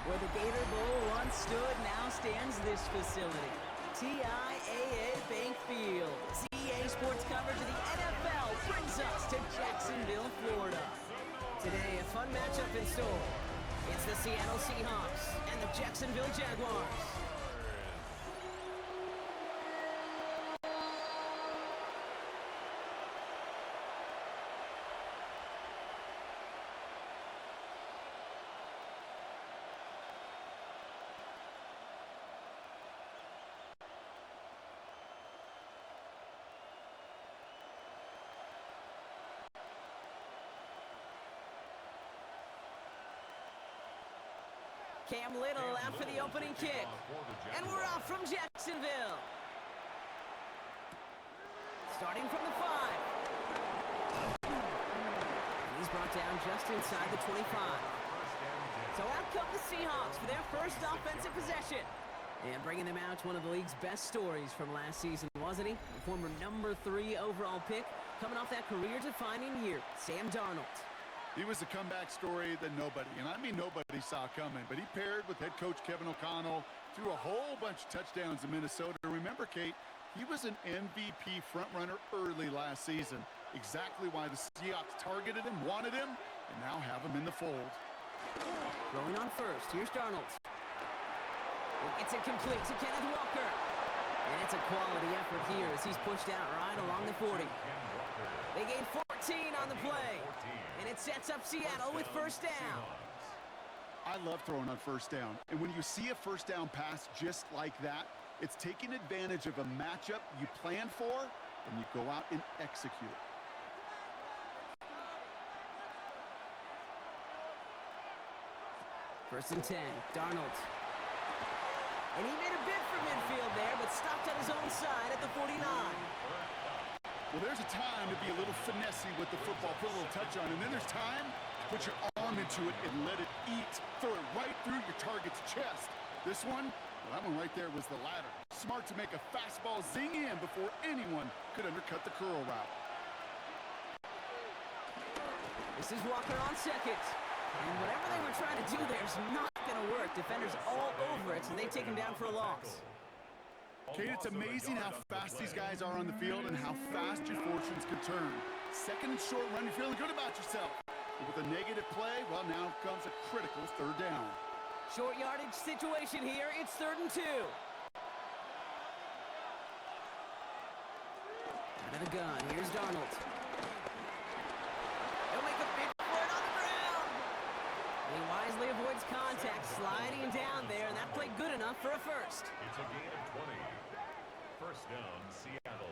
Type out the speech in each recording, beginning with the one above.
Where the Gator Bowl once stood, now stands this facility. TIAA Bank Field. CEA Sports coverage of the NFL brings us to Jacksonville, Florida. Today, a fun matchup in store. It's the Seattle Seahawks and the Jacksonville Jaguars. Cam Little out for the opening kick. And we're off from Jacksonville. Starting from the 5. He's brought down just inside the 25. So out come the Seahawks for their first offensive possession. And bringing them out, one of the league's best stories from last season, wasn't he? The former number 3 overall pick, coming off that career-defining year, Sam Darnold. He was a comeback story that nobody, and I mean nobody, saw coming. But he paired with head coach Kevin O'Connell, threw a whole bunch of touchdowns in Minnesota. Remember, Kate, he was an MVP frontrunner early last season. Exactly why the Seahawks targeted him, wanted him, and now have him in the fold. Throwing on first, here's Darnold. It's incomplete to Kenneth Walker. And it's a quality effort here as he's pushed out right along the 40. They gain 14 on the play. And it sets up Seattle with first down. I love throwing on first down. And when you see a first down pass just like that, it's taking advantage of a matchup you plan for, and you go out and execute it. First and 10, Darnold. And he made a bid for midfield there, but stopped on his own side at the 49. Well, there's a time to be a little finessey with the football, put a little touch on, and then there's time to put your arm into it and let it eat. Throw it right through your target's chest. This one, well, that one right there was the latter. Smart to make a fastball zing in before anyone could undercut the curl route. This is Walker on second. And whatever they were trying to do there is not going to work. Defenders all over it, so they take him down for a loss. Kate, it's amazing how fast these guys are on the field and how fast your fortunes can turn. Second and short run, you're feeling good about yourself. But with a negative play, well, now comes a critical third down. Short yardage situation here. It's 3rd and 2. Out of the gun. Here's Darnold. He'll make a big for it on the ground. He wisely avoids contact, sliding down there, and that played good enough for a first. It's a gain of 20. First down, Seattle.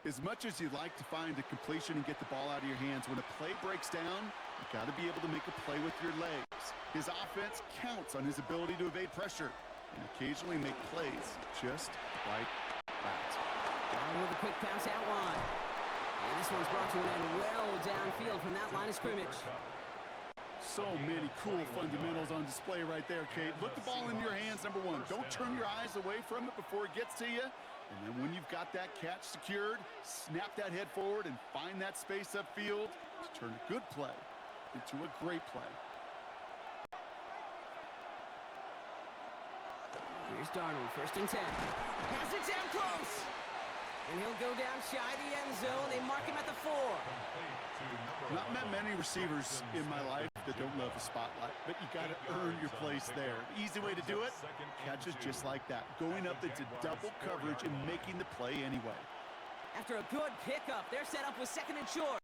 As much as you'd like to find a completion and get the ball out of your hands, when a play breaks down, you got to be able to make a play with your legs. His offense counts on his ability to evade pressure and occasionally make plays just like that. Down with a quick pass out wide. And this one's brought to an end well downfield from that line of scrimmage. So many cool fundamentals on display right there, Kate. Look the ball into your hands, number one. Don't turn your eyes away from it before it gets to you. And then when you've got that catch secured, snap that head forward and find that space upfield to turn a good play into a great play. Here's Darnold, 1st and 10. Has it down close. And he'll go down shy of the end zone. They mark him at the 4. Not met many receivers in my life that don't love the spotlight, but you got to earn your place there. The easy way to do it, catches just like that. Going up into double coverage and making the play anyway. After a good pickup, they're set up with 2nd and short.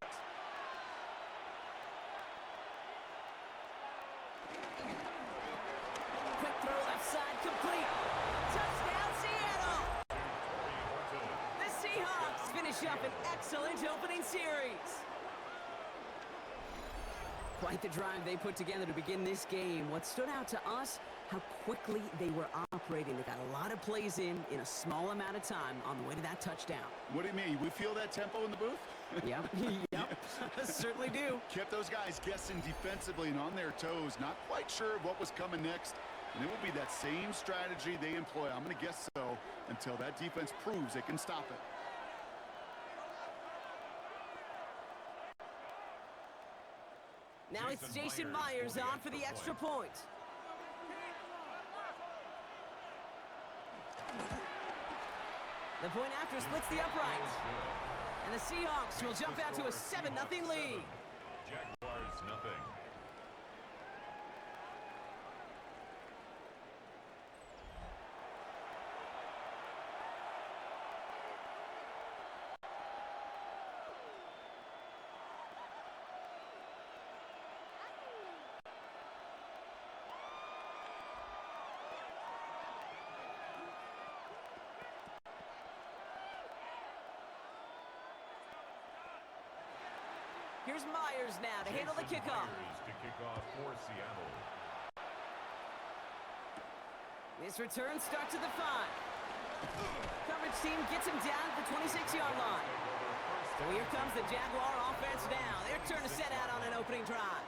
Quick throw left side, complete. Touchdown, Seattle! The Seahawks finish up an excellent opening series. Quite the drive they put together to begin this game. What stood out to us how quickly they were operating. They got a lot of plays in a small amount of time on the way to that touchdown. What do you mean? We feel that tempo in the booth? Yep, yep, certainly do. Kept those guys guessing defensively and on their toes, not quite sure of what was coming next. And it will be that same strategy they employ, I'm going to guess so, until that defense proves they can stop it. Now it's Jason Myers on for the extra point. The point after splits the upright. And the Seahawks will jump out to a 7-0 lead. Jaguars nothing. Here's Myers now to handle the kickoff. Myers to kick off for Seattle. This return starts at the 5. Coverage team gets him down at the 26-yard line. So here comes the Jaguar offense now. Their turn to set out on an opening drive.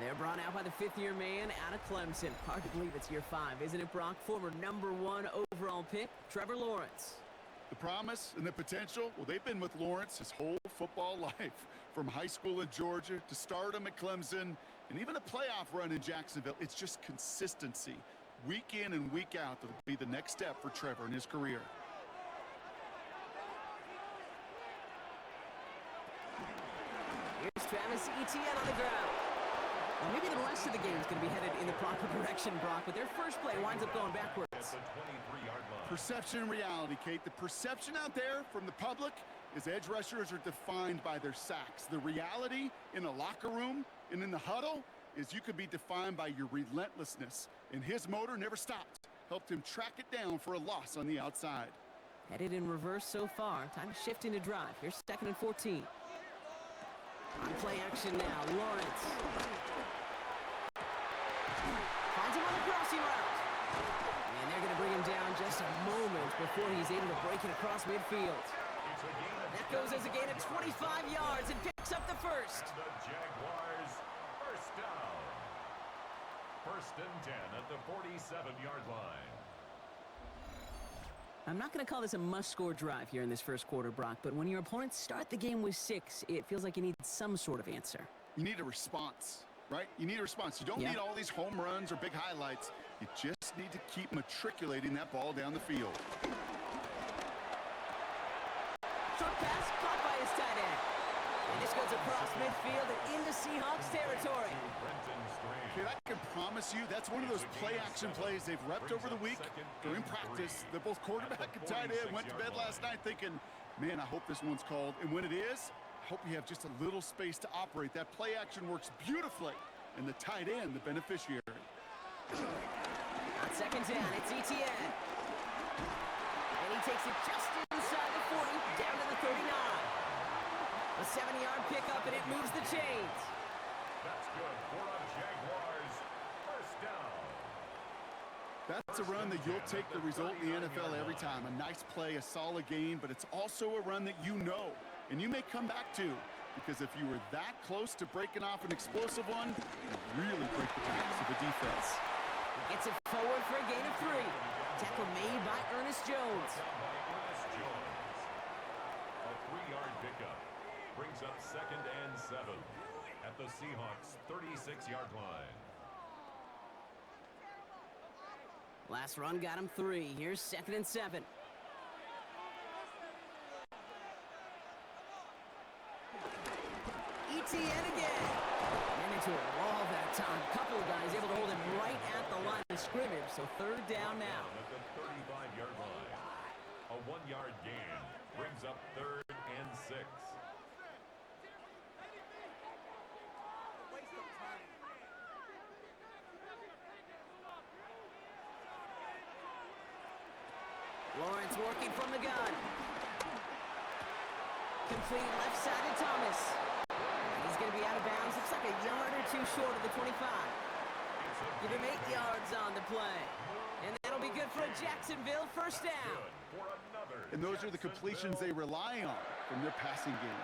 They're brought out by the fifth-year man out of Clemson. Hard to believe it's year 5, isn't it, Brock? Former #1 overall pick, Trevor Lawrence. The promise and the potential, well, they've been with Lawrence his whole football life. From high school in Georgia to stardom at Clemson and even a playoff run in Jacksonville. It's just consistency. Week in and week out, that'll be the next step for Trevor in his career. Here's Travis Etienne on the ground. Well, maybe the rest of the game is going to be headed in the proper direction, Brock, but their first play winds up going backwards. At the 23-yard line. Perception and reality, Kate. The perception out there from the public is edge rushers are defined by their sacks. The reality in a locker room and in the huddle is you could be defined by your relentlessness. And his motor never stopped. Helped him track it down for a loss on the outside. Headed in reverse so far. Time to shift into drive. Here's 2nd and 14. On play action now, Lawrence. Finds him on the crossing route. And they're going to bring him down just a moment before he's able to break it across midfield. That goes as a gain of 25 yards and picks up the first. The Jaguars first down. 1st and 10 at the 47-yard line. I'm not going to call this a must-score drive here in this first quarter, Brock, but when your opponents start the game with 6, it feels like you need some sort of answer. You need a response, right? You need a response. You don't need all these home runs or big highlights. You just need to keep matriculating that ball down the field. Short pass caught by his tight end. And this goes across midfield and into Seahawks territory. Okay, I can promise you that's one of those play-action plays they've repped over the week. During practice, they're both quarterback and tight end went to bed last night thinking, man, I hope this one's called. And when it is, I hope you have just a little space to operate. That play action works beautifully, and the tight end, the beneficiary. On 2nd down, it's Etienne. And he takes it just inside the 40, down to the 39. A 70-yard pickup, and it moves the chains. That's good for a Jaguars first down. That's a run that you'll take the result in the NFL every time. A nice play, a solid game, but it's also a run that you know, and you may come back to, because if you were that close to breaking off an explosive one, you really break the backs of the defense. He gets it forward for a gain of 3. Tackle made by Ernest Jones. A 3-yard pickup brings up 2nd and 7 at the Seahawks 36-yard line. Last run got him 3. Here's 2nd and 7. Etienne again. And into a wall that time. Couple of guys able to hold him right at the line of scrimmage. So 3rd down now. At the 35-yard line. A 1-yard gain brings up 3rd and 6. Lawrence working from the gun. Complete left side to Thomas. And he's going to be out of bounds. Looks like a yard or 2 short of the 25. It's Give him 8 yards on the play. And that'll be good for a Jacksonville first down. And those are the completions they rely on from their passing game.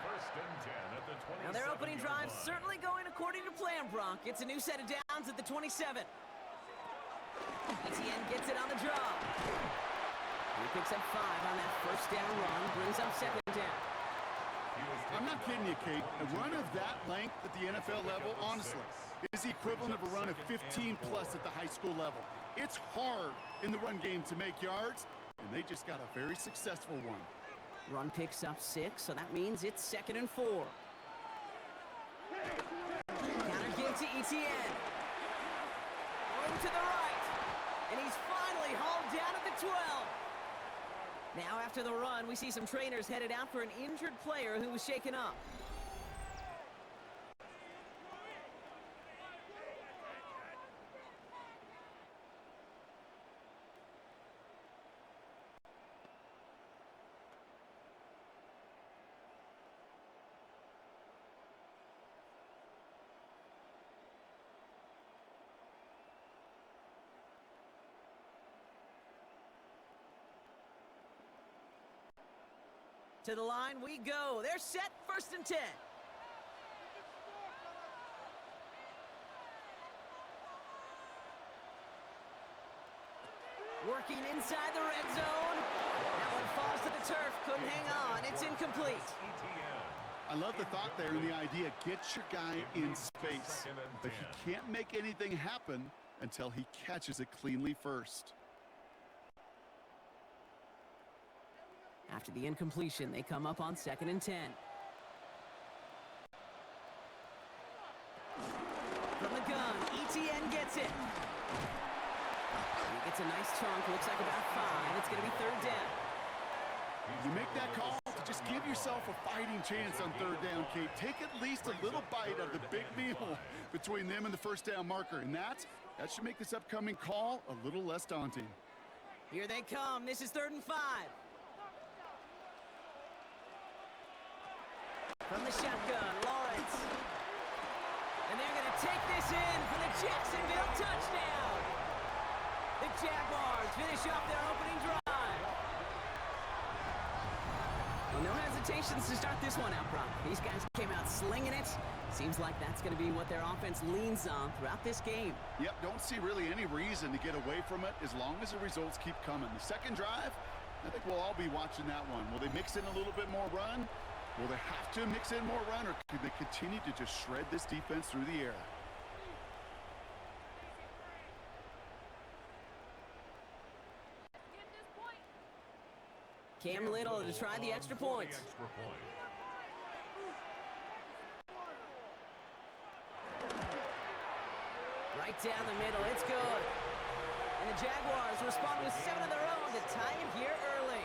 Now their opening drive certainly going according to plan, Bronk. It's a new set of downs at the 27. Etienne gets it on the draw. He picks up 5 on that first down run, brings up second down. I'm not kidding you, Kate. A run of that length at the NFL level, honestly, is the equivalent of a run of 15-plus at the high school level. It's hard in the run game to make yards, and they just got a very successful one. Run picks up 6, so that means it's 2nd and 4. Counter give to Etienne. Room to the right. And he's finally hauled down at the 12. Now after the run, we see some trainers headed out for an injured player who was shaken up. To the line we go. They're set, 1st and 10. Working inside the red zone. That one falls to the turf. Couldn't hang on. It's incomplete. I love the thought there and the idea. Get your guy in space. But he can't make anything happen until he catches it cleanly first. After the incompletion, they come up on 2nd and 10. From the gun, Etienne gets it. He gets a nice chunk, looks like about 5. It's going to be 3rd down. You make that call to just give yourself a fighting chance on 3rd down, Kate. Take at least a little bite of the big meal between them and the first down marker. And that should make this upcoming call a little less daunting. Here they come. This is 3rd and 5. From the shotgun, Lawrence. And they're going to take this in for the Jacksonville touchdown. The Jaguars finish off their opening drive. Well, no hesitations to start this one out, Brock. These guys came out slinging it. Seems like that's going to be what their offense leans on throughout this game. Yep, don't see really any reason to get away from it as long as the results keep coming. The second drive, I think we'll all be watching that one. Will they mix in a little bit more run? Will they have to mix in more run, or could they continue to just shred this defense through the air? Cam Little to try the extra point. Right down the middle, it's good. And the Jaguars respond with 7 of their own to tie it here early.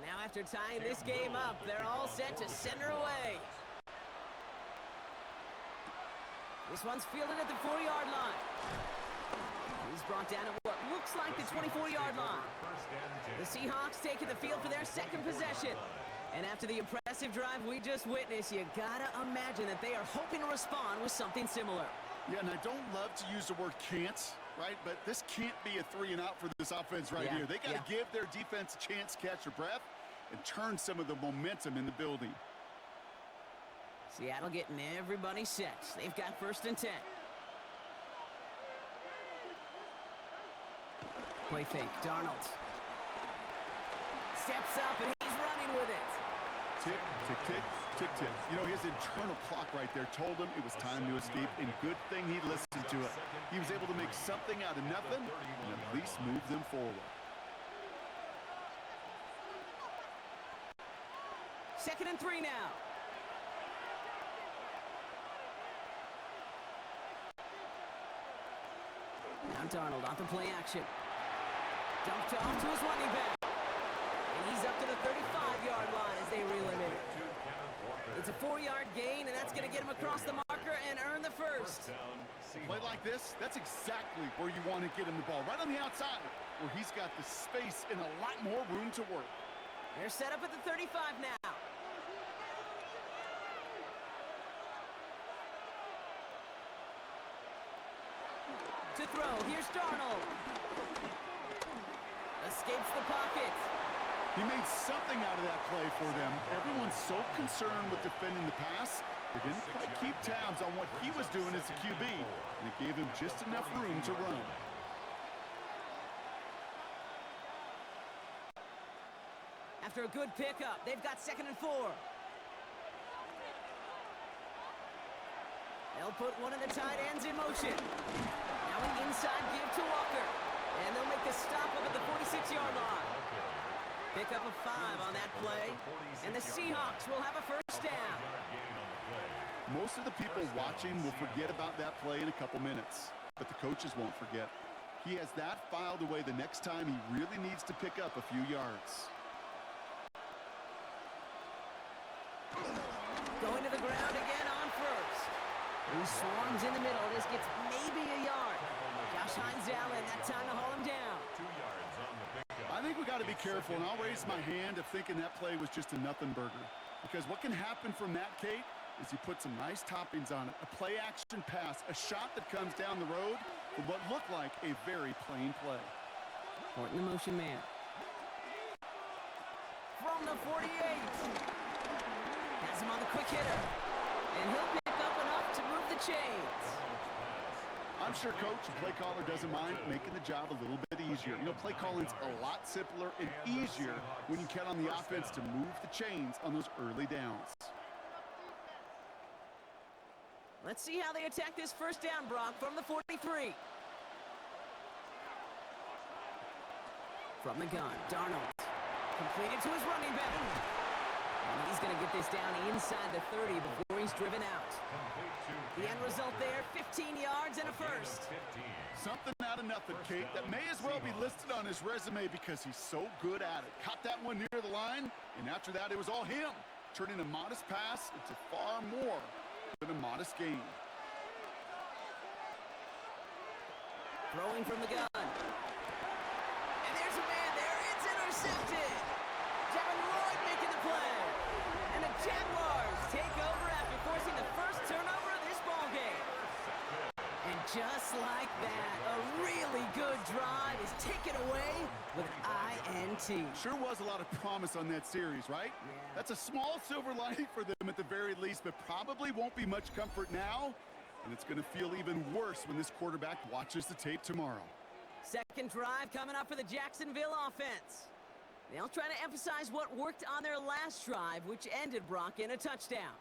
Now after tying this game up, they're all set to center away. This one's fielded at the 4-yard line. He's brought down at what looks like the 24-yard line. The Seahawks taking the field for their second possession. And after the impressive drive we just witnessed, you gotta imagine that they are hoping to respond with something similar. Yeah, and I don't love to use the word can't, right? But this can't be a 3-and-out for this offense right here. They got to give their defense a chance to catch their breath and turn some of the momentum in the building. Seattle getting everybody set. They've got 1st and 10. Play fake, Darnold. Steps up and he's running with it. Tick, tick, tick, tick, tick. You know, his internal clock right there told him it was time to escape, and good thing he listened to it. He was able to make something out of nothing and at least move them forward. 2nd and 3 now. Now Now Darnold off the play action. Dumped off to his running back. And he's up to the 35-yard line as they reel him in. It's a 4-yard gain, and that's going to get him across the marker and earn the first. A play like this, that's exactly where you want to get him the ball, right on the outside, where he's got the space and a lot more room to work. They're set up at the 35 now. To throw, here's Darnold. Escapes the pocket. He made something out of that play for them. Everyone's so concerned with defending the pass, they didn't quite keep tabs on what he was doing as a QB, and it gave him just enough room to run. After a good pickup, they've got 2nd and 4. They'll put one of the tight ends in motion. Now an inside give to Walker. And they'll make the stop up at the 46-yard line. Pick up a 5 on that play. And the Seahawks will have a first down. Most of the people watching will forget about that play in a couple minutes, but the coaches won't forget. He has that filed away the next time he really needs to pick up a few yards. Going to the ground again on first. He swarms in the middle. This gets maybe a yard. Josh Hines-Allen, that time to haul him down. 2 yards on the pickup. I think we got to be careful, and I'll raise my hand of thinking that play was just a nothing burger. Because what can happen from that, Kate, is he put some nice toppings on it. A play-action pass, a shot that comes down the road for what looked like a very plain play. Horton the motion man. From the 48. Has him on the quick hitter. And he'll pick up enough to move the chains. I'm sure coach and play caller doesn't mind making the job a little bit easier. You know, play calling's a lot simpler and easier when you count on the offense to move the chains on those early downs. Let's see how they attack this first down, Brock, from the 43. From the gun, Darnold. Completed to his running back. And he's going to get this down inside the 30 before he's driven out. The end result there, 15 yards and a first. Something out of nothing, Kate, that may as well be listed on his resume because he's so good at it. Caught that one near the line, and after that, it was all him, turning a modest pass into far more than a modest gain. Throwing from the gun. And there's a man there. It's intercepted. Devin Lloyd making the play. And the Jaguars take over after forcing the first turnover of this ballgame. And just like that, a really good drive is taken away with INT. Sure was a lot of promise on that series, right? Yeah. That's a small silver lining for them at the very least, but probably won't be much comfort now. And it's going to feel even worse when this quarterback watches the tape tomorrow. Second drive coming up for the Jacksonville offense. They'll try to emphasize what worked on their last drive, which ended, Brock, in a touchdown.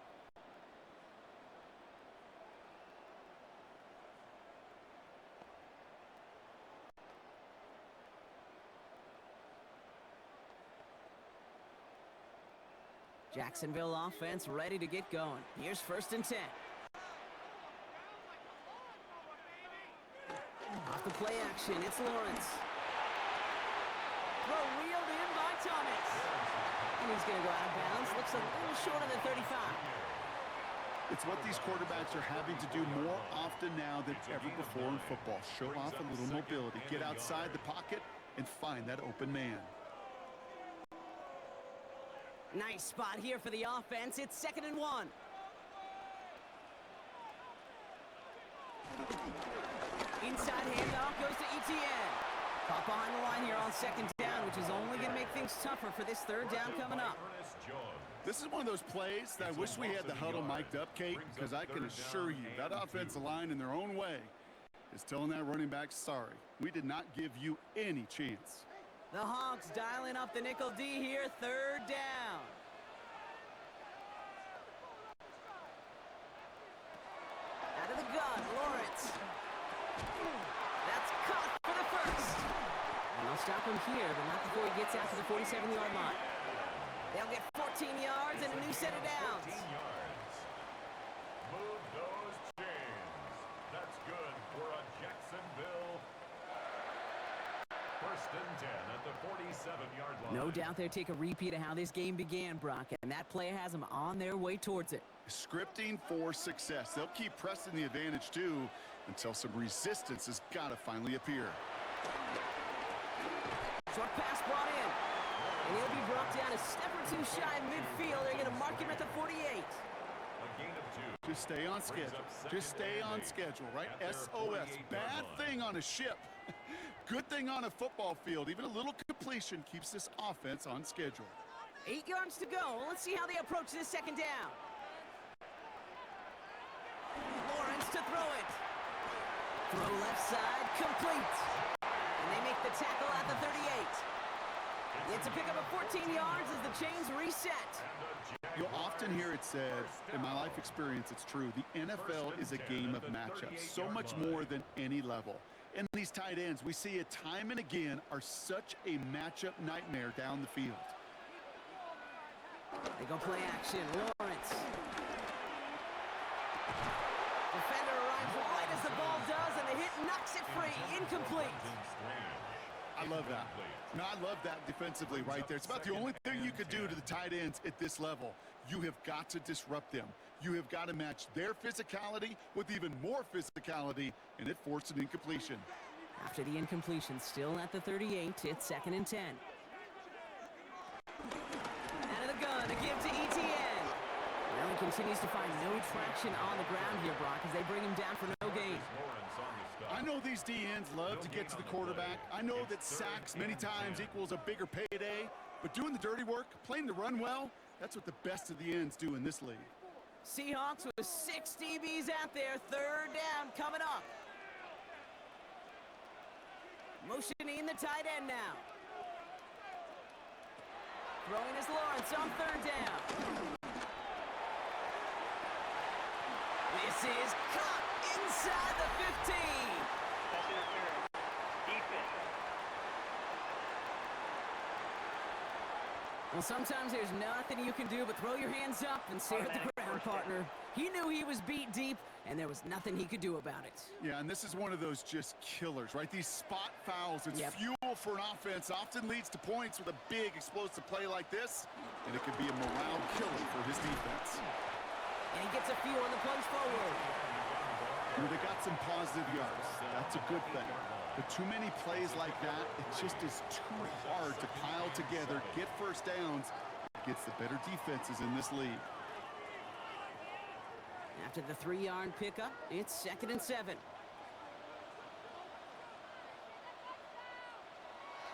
Jacksonville offense ready to get going. Here's 1st and 10. Off the play action, it's Lawrence. Throw reeled in by Thomas. And he's going to go out of bounds. Looks a little short of the 35. It's what these quarterbacks are having to do more often now than ever before in football. Show off a little mobility. Get outside the pocket and find that open man. Nice spot here for the offense. It's 2nd and 1. Inside handoff goes to Etienne. Caught behind the line here on 2nd down, which is only going to make things tougher for this 3rd down coming up. This is one of those plays that I wish we had the huddle mic'd up, Kate, because I can assure you that offensive line in their own way is telling that running back, sorry, we did not give you any chance. The Hawks dialing up the nickel D here, 3rd down. Out of the gun, Lawrence. That's caught for the first. And they'll stop him here, but not before he gets out to the 47-yard line. They'll get 14 yards and a new set of downs. 14 yards. Move those chains. That's good for a Jacksonville 7-yard line. No doubt they take a repeat of how this game began, Brock, and that play has them on their way towards it. Scripting for success. They'll keep pressing the advantage, too, until some resistance has got to finally appear. Short pass brought in. And he'll be brought down a step or two shy of midfield. They're going to mark him at the 48. A gain of 2. Just stay on schedule. Just stay on schedule, right? SOS. Bad thing on a ship. Good thing on a football field. Even a little completion keeps this offense on schedule. 8 yards to go. Let's see how they approach this second down. Lawrence to throw it. Throw left side, complete. And they make the tackle at the 38. It's a pickup of 14 yards as the chains reset. You'll often hear it said, in my life experience, it's true, the NFL is a game of matchups, so much more than any level. And these tight ends, we see it time and again, are such a matchup nightmare down the field. They go play action. Lawrence. Defender arrives right as the ball does, and the hit knocks it free. Incomplete. I love that. No, I love that defensively right there. It's about the only thing you could do to the tight ends at this level. You have got to disrupt them. You have got to match their physicality with even more physicality, and it forced an incompletion. After the incompletion, still at the 38, it's 2nd and 10. Out of the gun, a give to ETN. Well, he continues to find no traction on the ground here, Brock, as they bring him down for no gain. I know these DNs love to get to the quarterback. I know that sacks many times equals a bigger payday, but doing the dirty work, playing the run well, that's what the best of the ends do in this league. Seahawks with 6 DBs out there. 3rd down coming up. Motioning the tight end now. Throwing is Lawrence on 3rd down. This is caught inside the 15. Well, sometimes there's nothing you can do but throw your hands up and stare at the ground, partner. He knew he was beat deep, and there was nothing he could do about it. Yeah, and this is one of those just killers, right? These spot fouls, it's fuel for an offense, often leads to points with a big explosive play like this, and it could be a morale killer for his defense. And he gets a few on the plunge forward. You know, they got some positive yards. That's a good thing. But too many plays like that, it just is too hard to pile together, get first downs, gets the better defenses in this league. After the 3-yard pickup, it's 2nd and 7.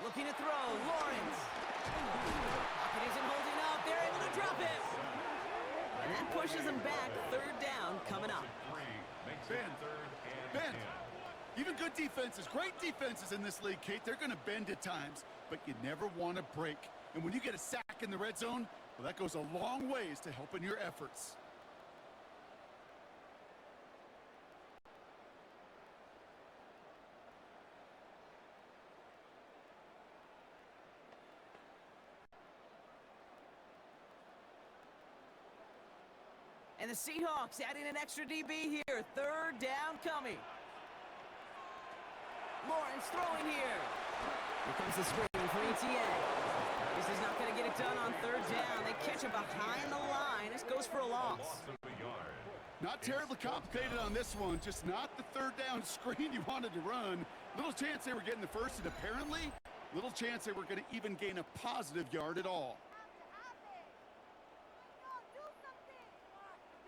Looking to throw, Lawrence. Pocket isn't holding up, they're able to drop it. And that pushes them back, 3rd down coming up. Ben, even good defenses, great defenses in this league, Kate, they're going to bend at times, but you never want to break. And when you get a sack in the red zone, well, that goes a long ways to helping your efforts. And the Seahawks adding an extra DB here. 3rd down coming. Lawrence throwing here. Here comes the screen for ETN. This is not going to get it done on 3rd down. They catch him behind the line. This goes for a loss. Not terribly complicated on this one. Just not the 3rd down screen you wanted to run. Little chance they were getting the first, and apparently, little chance they were going to even gain a positive yard at all.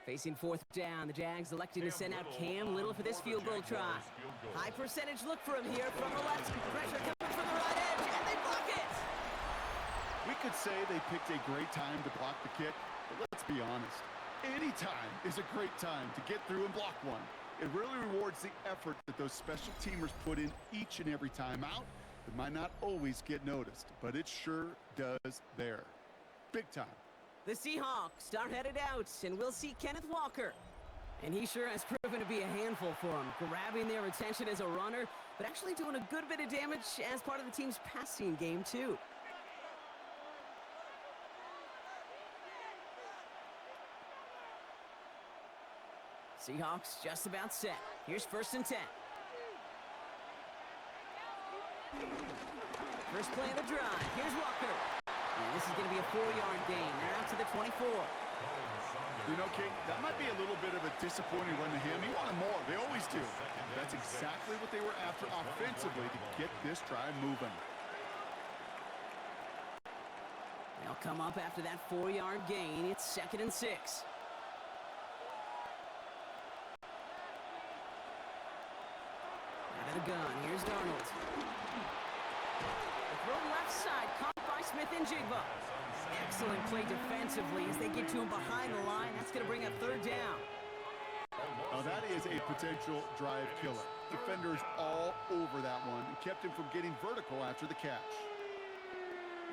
Facing 4th down, the Jags electing to send out Cam Little for this field goal try. High percentage look for him here from the left. Pressure coming from the right edge, and they block it! We could say they picked a great time to block the kick, but let's be honest. Any time is a great time to get through and block one. It really rewards the effort that those special teamers put in each and every time out. It might not always get noticed, but it sure does there. Big time. The Seahawks are headed out, and we'll see Kenneth Walker. And he sure has proven to be a handful for them, grabbing their attention as a runner, but actually doing a good bit of damage as part of the team's passing game, too. Seahawks just about set. Here's 1st and 10. First play of the drive. Here's Walker. And this is going to be a 4-yard gain. They're out to the 24. You know, Kate, that might be a little bit of a disappointing run to him. He wanted more. They always do. That's exactly what they were after offensively to get this drive moving. They'll come up after that 4-yard gain. It's 2nd and 6. Out of the gun. Here's Darnold. The throw left side, caught by Smith and Jigba. Excellent play defensively as they get to him behind the line. That's going to bring up 3rd down. Now that is a potential drive killer. Defenders all over that one and kept him from getting vertical after the catch.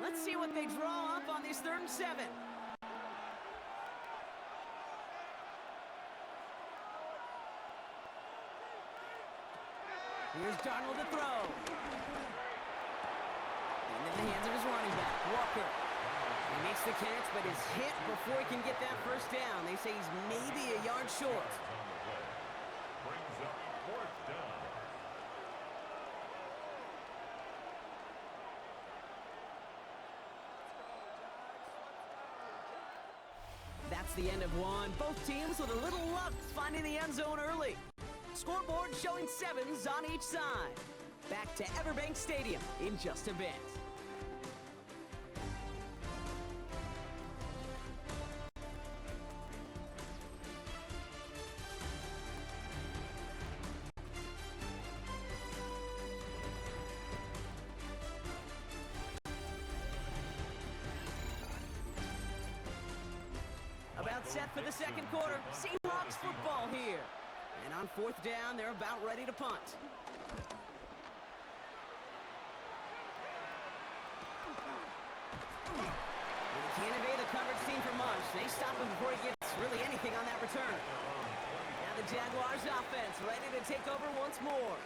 Let's see what they draw up on this 3rd and 7. Here's Darnold to throw. Into the hands of his running back, Walker. He makes the catch, but is hit before he can get that 1st down. They say he's maybe a yard short. Brings up 4th down. That's the end of one. Both teams with a little luck finding the end zone early. Scoreboard showing 7s on each side. Back to Everbank Stadium in just a bit. About set for the 2nd quarter. Seahawks football here. And on 4th down, they're about ready to punt. They can't evade the coverage team for much. They stop him before he gets really anything on that return. Now the Jaguars offense ready to take over once more.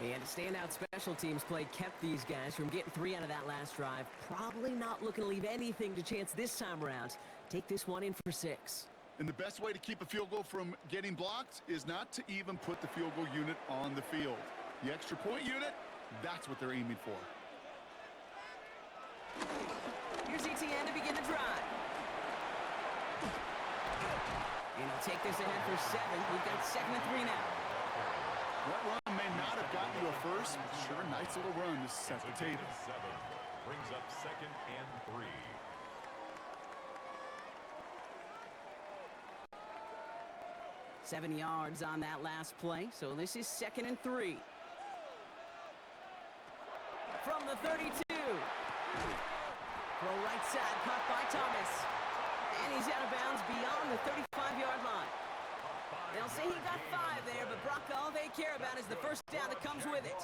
And a standout special teams play kept these guys from getting 3 out of that last drive. Probably not looking to leave anything to chance this time around. Take this one in for 6. And the best way to keep a field goal from getting blocked is not to even put the field goal unit on the field. The extra point unit, that's what they're aiming for. Here's ETN to begin the drive. And he'll take this ahead for 7. We've got 2nd and 3 now. That run may not have gotten you a first, but sure, nice little run to set the table. 7 brings up 2nd and 3. Seven yards on that last play, so this is 2nd and 3. From the 32. Throw right side, caught by Thomas. And he's out of bounds beyond the 35-yard line. They'll say he got 5 there, but Brock, all they care about is the 1st down that comes with it.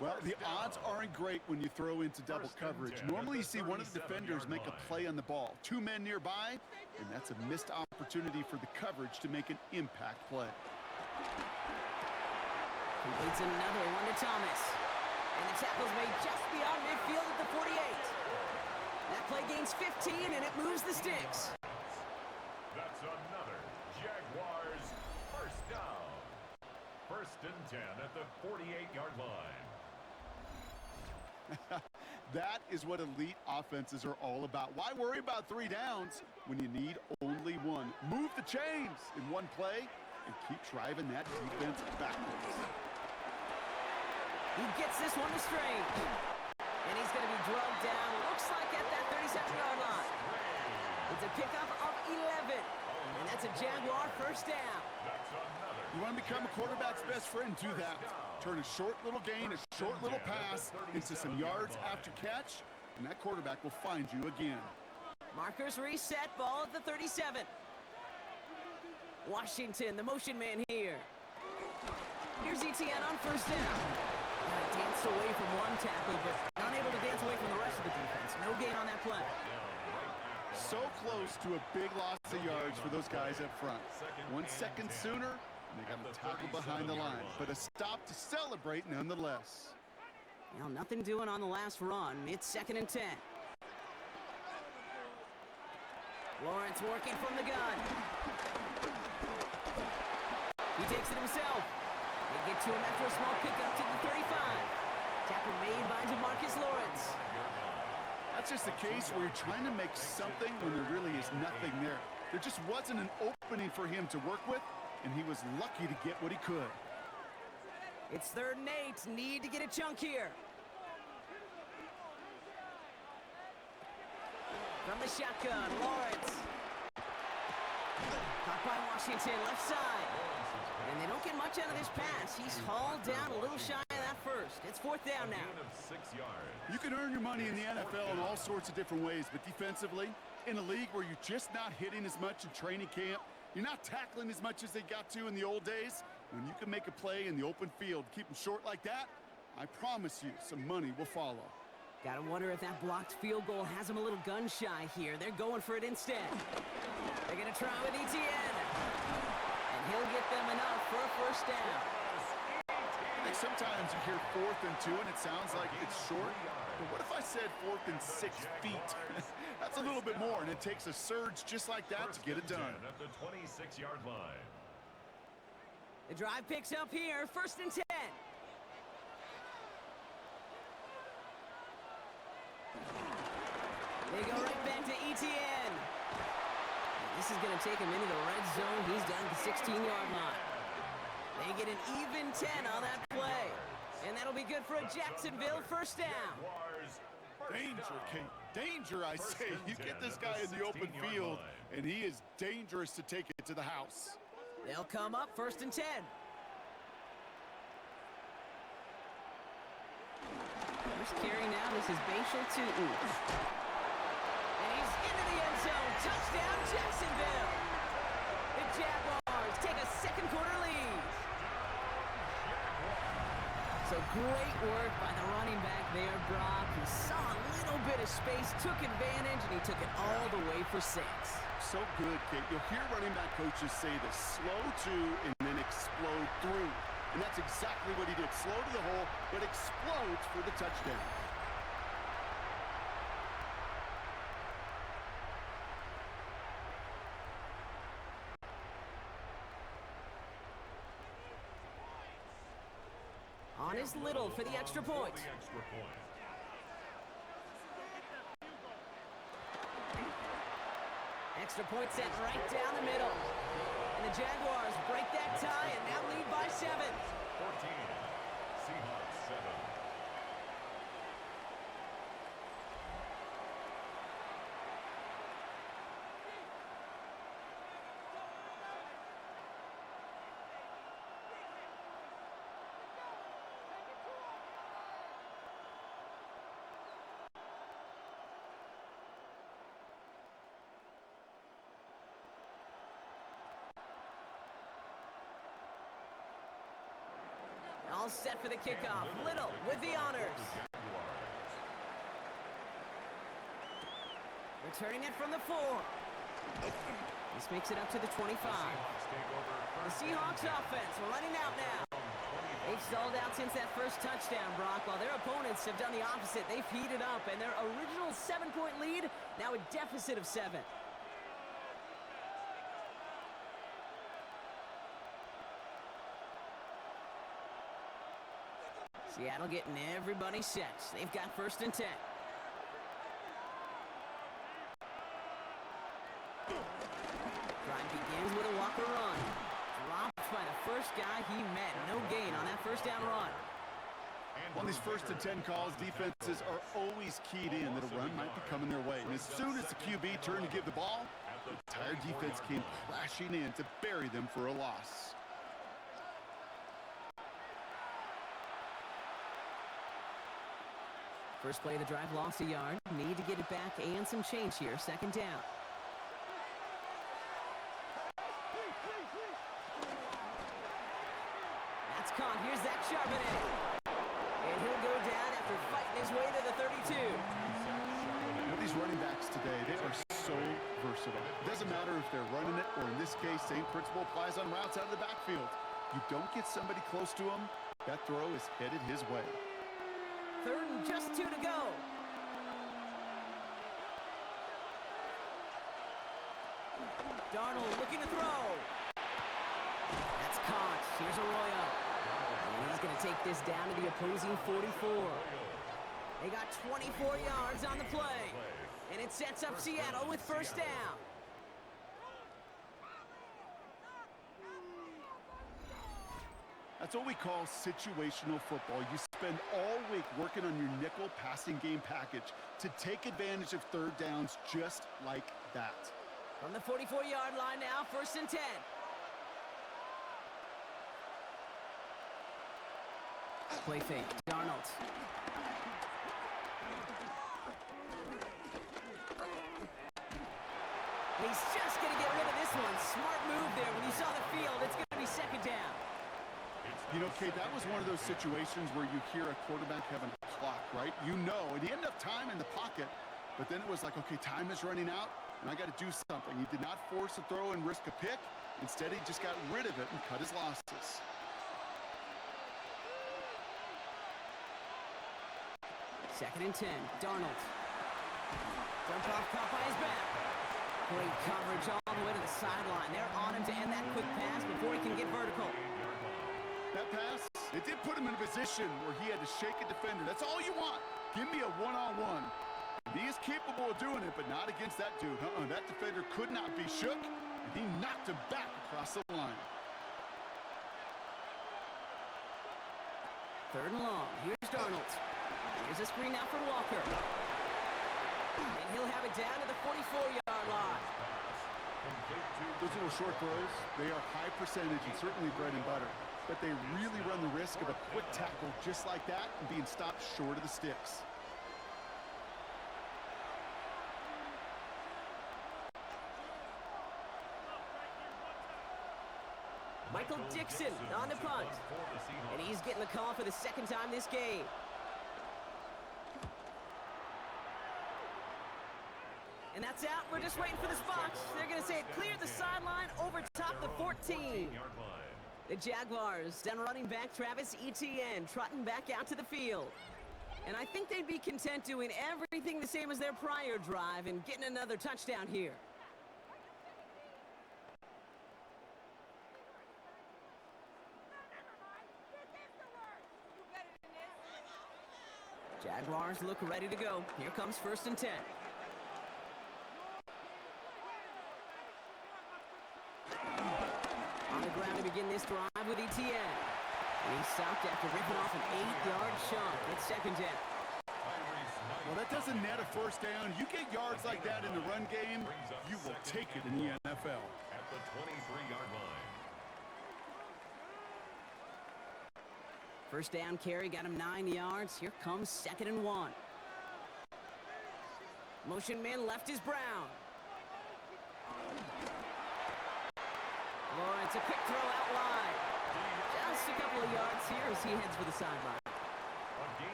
Well, the odds aren't great when you throw into double coverage. Normally you see one of the defenders make a play on the ball. 2 men nearby, and that's a missed opportunity for the coverage to make an impact play. Completes another one to Thomas. And the tackle's made just beyond midfield at the 48. That play gains 15, and it moves the sticks. That's another Jaguars 1st down. 1st and 10 at the 48-yard line. That is what elite offenses are all about. Why worry about 3 downs when you need only 1? Move the chains in one play and keep driving that defense backwards. He gets this one to Strange. And he's going to be drugged down, looks like at that 37-yard line. It's a pickup of 11. And that's a Jaguar 1st down. You want to become a quarterback's best friend, do that. Turn a short little gain, a short little pass into some yards after catch, and that quarterback will find you again. Markers reset, ball at the 37. Washington, the motion man here. Here's ETN on 1st down. Danced away from one tackle, but unable to dance away from the rest of the defense. No gain on that play. So close to a big loss of yards for those guys up front. 1 second sooner, and they got a tackle behind the line, but a stop to celebrate nonetheless. Well, nothing doing on the last run. It's 2nd and 10. Lawrence working from the gun. He takes it himself. They get to him after a small pickup to the 35. Tackle made by DeMarcus Lawrence. it's just a case where you're trying to make something when there really is nothing there. There just wasn't an opening for him to work with, and he was lucky to get what he could. It's 3rd and 8. Need to get a chunk here. From the shotgun, Lawrence. Caught by Washington, left side. And they don't get much out of this pass. He's hauled down a little shy of that first. It's 4th down now. You can earn your money in the NFL in all sorts of different ways, but defensively, in a league where you're just not hitting as much in training camp, you're not tackling as much as they got to in the old days, when you can make a play in the open field, keep them short like that, I promise you some money will follow. Gotta wonder if that blocked field goal has him a little gun-shy here. They're going for it instead. They're gonna try with Etienne. And he'll get them enough for a 1st down. I think sometimes you hear 4th and 2 and it sounds like it's short. But what if I said 4th and 6 feet? That's a little bit more, and it takes a surge just like that to get it done. At the 26-yard line. The drive picks up here, 1st and 10. They go right back to Etienne. This is going to take him into the red zone. He's down to the 16-yard line. They get an even 10 on that play. And that'll be good for a Jacksonville 1st down. Danger, Kate. Danger, I say. You get this guy in the open field, and he is dangerous to take it to the house. They'll come up 1st and 10. First carry now. This is Bashal Tootin. And he's into the end zone. Touchdown, Jacksonville. The Jaguars take a 2nd quarter lead. So great work by the running back there, Brock. He saw a little bit of space, took advantage, and he took it all the way for 6. So good, Kate. You'll hear running back coaches say this: slow to and then explode through. And that's exactly what he did. Slow to the hole, but explodes for the touchdown. On is Little for the extra point. Extra point set right down the middle. And the Jaguars break that tie and now lead by 7. 14. Seahawks 7. All set for the kickoff. Little with the honors. Returning it from the 4. This makes it up to the 25. The Seahawks offense running out now. They've stalled out since that first touchdown, Brock, while their opponents have done the opposite. They've heated up, and their original 7-point lead, now a deficit of 7. Seattle getting everybody set. They've got 1st and 10. Drive begins with a walker run. Dropped by the first guy he met. No gain on that 1st down run. On these 1st and 10 calls, defenses are always keyed in that a run might be coming their way. And as soon as the QB turned to give the ball, the entire defense came crashing in to bury them for a loss. First play of the drive, lost a yard. Need to get it back and some change here. 2nd down. That's caught. Here's Zach Charbonnet. And he'll go down after fighting his way to the 32. With these running backs today, they are so versatile. It doesn't matter if they're running it, or in this case, same principle applies on routes out of the backfield. You don't get somebody close to him, that throw is headed his way. 3rd and just 2 to go. Darnold looking to throw. That's caught. Here's Arroyo. And he's going to take this down to the opposing 44. They got 24 yards on the play. And it sets up Seattle with first down. That's what we call situational football. You spend all week working on your nickel passing game package to take advantage of third downs just like that. From the 44-yard line now, first and 10. Play fake, Darnold. He's just going to get rid of this one. Smart move there. When you saw the field, it's going to be second down. You know, Kate, that was one of those situations where you hear a quarterback having a clock, right? You know, and he had enough time in the pocket, but then it was like, okay, time is running out, and I got to do something. He did not force a throw and risk a pick. Instead, he just got rid of it and cut his losses. Second and 10, Darnold. Dump off caught by his back. Great coverage all the way to the sideline. They're on him to end that quick pass before he can get vertical. That pass, it did put him in a position where he had to shake a defender. That's all you want. Give me a one-on-one. He is capable of doing it, but not against that dude. That defender could not be shook, and he knocked him back across the line. Third and long. Here's Darnold. Here's a screen out for Walker. And he'll have it down to the 44-yard line. Those little short throws, they are high percentage and certainly bread and butter. But they really run the risk of a quick tackle just like that and being stopped short of the sticks. Michael Dixon on the punt. And he's getting the call for the second time this game. And that's out. We're just waiting for this box. They're going to say it cleared the sideline over top the 14. The Jaguars, down running back Travis Etienne, trotting back out to the field. And I think they'd be content doing everything the same as their prior drive and getting another touchdown here. Jaguars look ready to go. Here comes first and 10. On the ground to begin this drive with Etienne. And he's stopped after ripping off an 8-yard chunk. It's second down. Well, that doesn't net a first down. You get yards like that in the run game, you will take it in the NFL. At the 23-yard line. First down carry got him 9 yards. Here comes second and 1. Motion man left is Brown. Lawrence, a quick throw out wide. Just a couple of yards here as he heads for the sideline.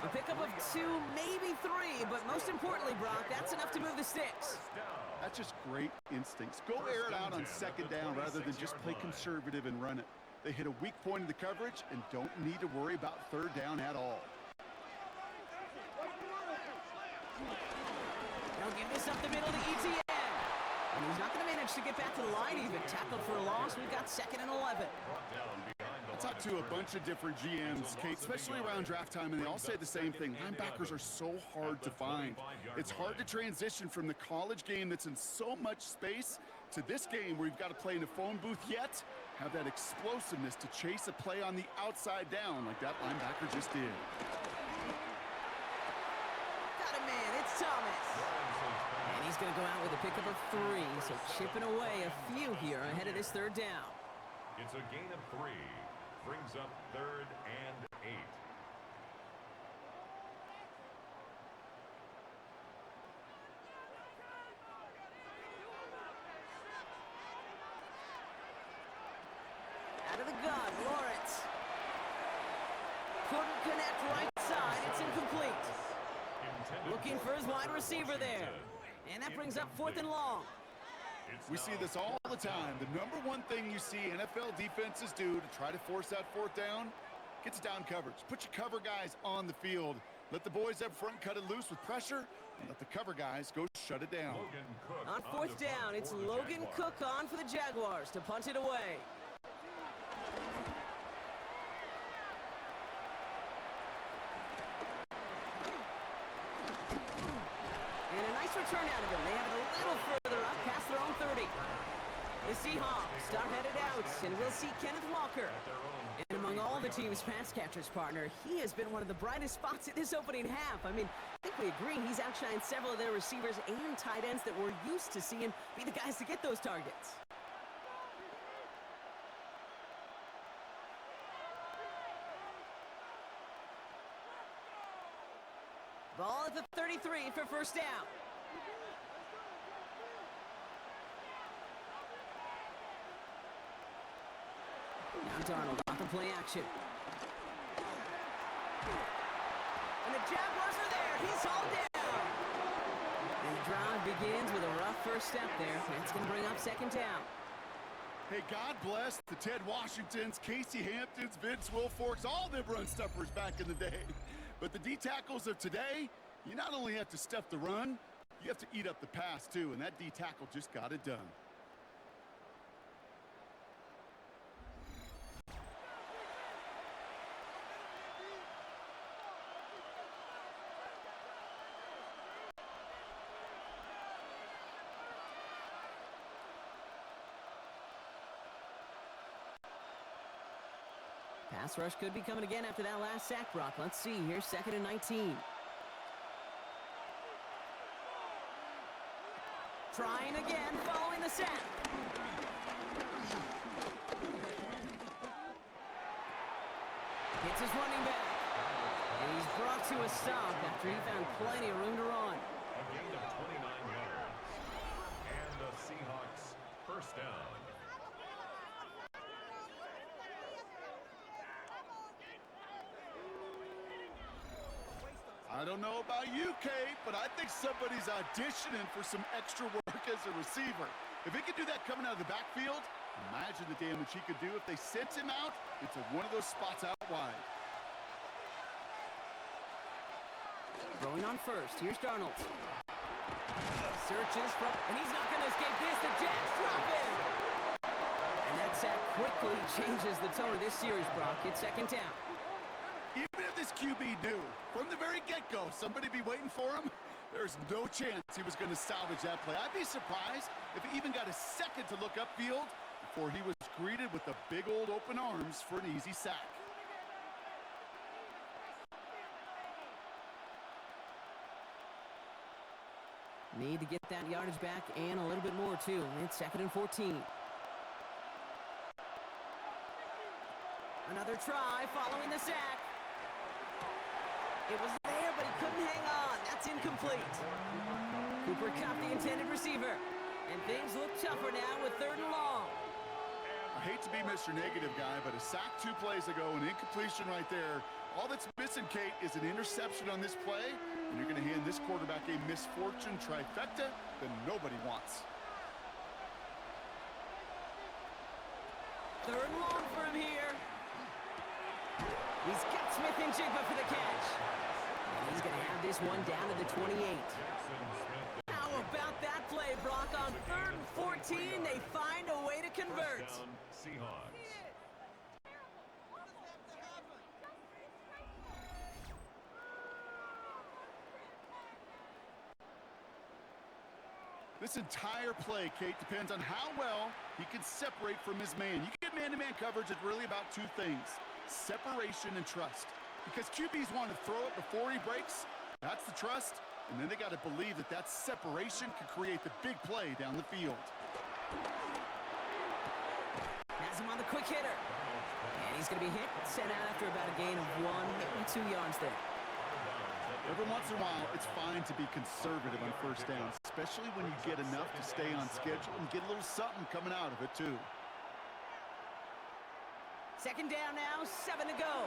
A pickup of 2, maybe 3, but most importantly, Brock, that's enough to move the sticks. That's just great instincts. Go air it out on second down rather than just play conservative and run it. They hit a weak point in the coverage and don't need to worry about third down at all. They'll give this up the middle to Etienne. And he's not going to manage to get back to the line even. Tackled for a loss. We've got second and 11. I talked to a bunch of different GMs, Kate, especially around draft time, and they all say the same thing. Linebackers are so hard to find. It's hard to transition from the college game that's in so much space to this game where you've got to play in a phone booth yet have that explosiveness to chase a play on the outside down like that linebacker just did. Got a man. It's Thomas. And he's going to go out with a pickup of 3, so chipping away a few here ahead of this third down. It's a gain of 3. Brings up third and 8. Out of the gun, Lawrence. Couldn't connect right side. It's incomplete. Looking for his wide receiver there. And that brings up fourth and long. We see this all the time. The number one thing you see NFL defenses do to try to force that fourth down, gets down coverage. Put your cover guys on the field. Let the boys up front cut it loose with pressure, and let the cover guys go shut it down. On fourth down, it's Logan Cook on for the Jaguars to punt it away. Nice return out of him. They have it a little further up past their own 30. The Seahawks are headed out, and we'll see Kenneth Walker. And among all the team's pass catchers, partner, he has been one of the brightest spots in this opening half. I mean, I think we agree he's outshined several of their receivers and tight ends that we're used to seeing be the guys to get those targets. Ball at the 33 for first down. Now Darnold off the play action. And the Jaguars are there. He's hauled down. And the drive begins with a rough first step there. That's going to bring up second down. Hey, God bless the Ted Washingtons, Casey Hamptons, Vince Wilforks, all them run stuffers back in the day. But the D tackles of today, you not only have to stuff the run, you have to eat up the pass too, and that D tackle just got it done. Pass rush could be coming again after that last sack, Brock. Let's see here, 2nd and 19. Trying again, following the sack. Hits his running back. And he's brought to a stop after he found plenty of room to run. A gain of 29 yards. And the Seahawks first down. I don't know about you, Kate, but I think somebody's auditioning for some extra work as a receiver. If he could do that coming out of the backfield, imagine the damage he could do if they sent him out into one of those spots out wide. Throwing on first. Here's Darnold. Searches from, and he's not going to escape this. The Jags drop in. And that sack quickly changes the tone of this series, Brock. It's second down. Even if this QB knew from the very get-go somebody be waiting for him, there's no chance he was going to salvage that play. I'd be surprised if he even got a second to look upfield before he was greeted with the big old open arms for an easy sack. Need to get that yardage back and a little bit more, too. It's 2nd and 14. Another try following the sack. It was there, but he couldn't hang on. That's incomplete. Cooper Kupp, the intended receiver. And things look tougher now with 3rd and long. I hate to be Mr. Negative guy, but a sack 2 plays ago, an incompletion right there. All that's missing, Kate, is an interception on this play, and you're going to hand this quarterback a misfortune trifecta that nobody wants. 3rd and long for him here. He's got Smith and Jigba for the catch. And he's going to have this one down to the 28. How about that play, Brock? On 3rd and 14, they find a way to convert. First down, Seahawks. This entire play, Kate, depends on how well he can separate from his man. You get man-to-man coverage, it's really about 2 things. Separation and trust. Because QBs want to throw it before he breaks. That's the trust. And then they got to believe that that separation can create the big play down the field. Has him on the quick hitter. And he's going to be hit, sent out after about a gain of 1, maybe 2 yards there. Every once in a while, it's fine to be conservative on first down, especially when you get enough to stay on schedule and get a little something coming out of it, too. Second down now, 7 to go.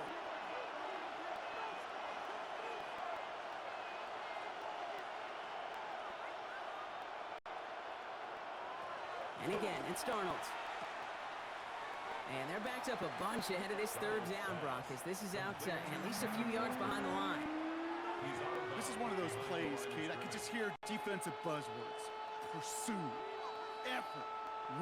And again, it's Darnold. And they're backed up a bunch ahead of this 3rd down, Brock, as this is out at least a few yards behind the line. This is one of those plays, Kate, I could just hear defensive buzzwords. Pursue, effort,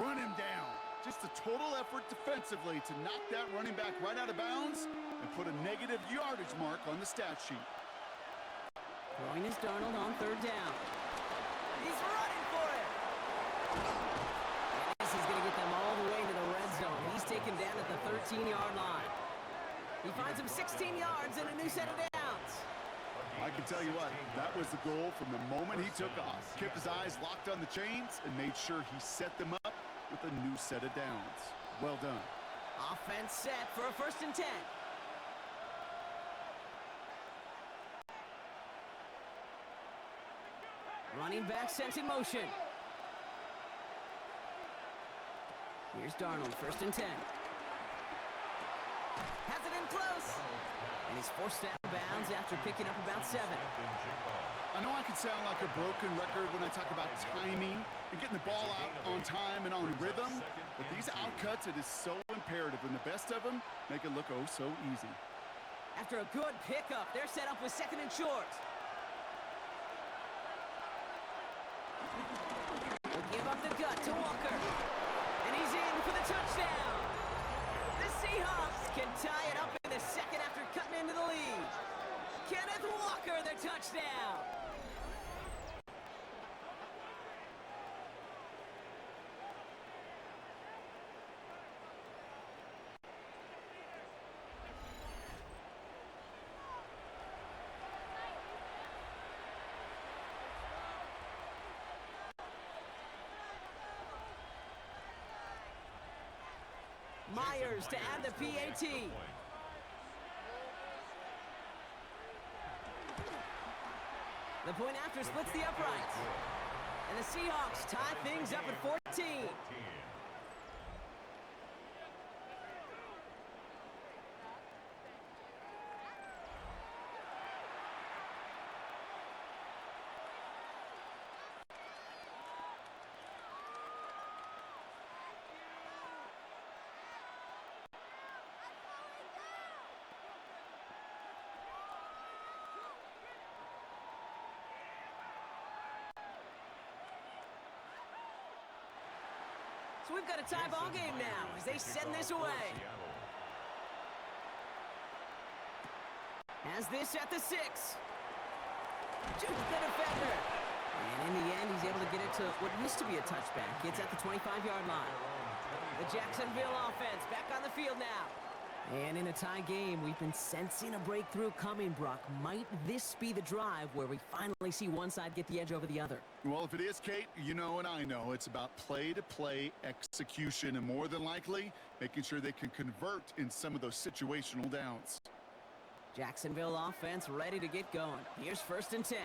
run him down. Just a total effort defensively to knock that running back right out of bounds and put a negative yardage mark on the stat sheet. Throwing is Darnold on 3rd down. He's running for it. And this is going to get them all the way to the red zone. He's taken down at the 13-yard line. He finds him 16 yards and a new set of downs. I can tell you what, that was the goal from the moment he took off. Kept his eyes locked on the chains and made sure he set them up with a new set of downs. Well done. Offense set for a 1st and 10. Running back sent in motion. Here's Darnold, 1st and 10. Has it in close. And he's forced out of bounds after picking up about 7. I know I can sound like a broken record when I talk about timing and getting the ball out on time and on rhythm, but these outcuts, it is so imperative, and the best of them make it look oh so easy. After a good pickup, they're set up with 2nd and short. Will give up the gut to Walker. And he's in for the touchdown. The Seahawks can tie it up in the 2nd after cutting into the lead. Kenneth Walker, the touchdown. Myers to add the PAT. The point after splits the uprights. And the Seahawks tie things up at 14. So we've got a tie ball game now as they send this away. Has this at the 6. Jukes the defender. And in the end, he's able to get it to what used to be a touchback. It's at the 25-yard line. The Jacksonville offense back on the field now. And in a tie game, we've been sensing a breakthrough coming, Brock. Might this be the drive where we finally see one side get the edge over the other? Well, if it is, Kate, you know and I know it's about play-to-play execution and more than likely making sure they can convert in some of those situational downs. Jacksonville offense ready to get going. Here's 1st and 10.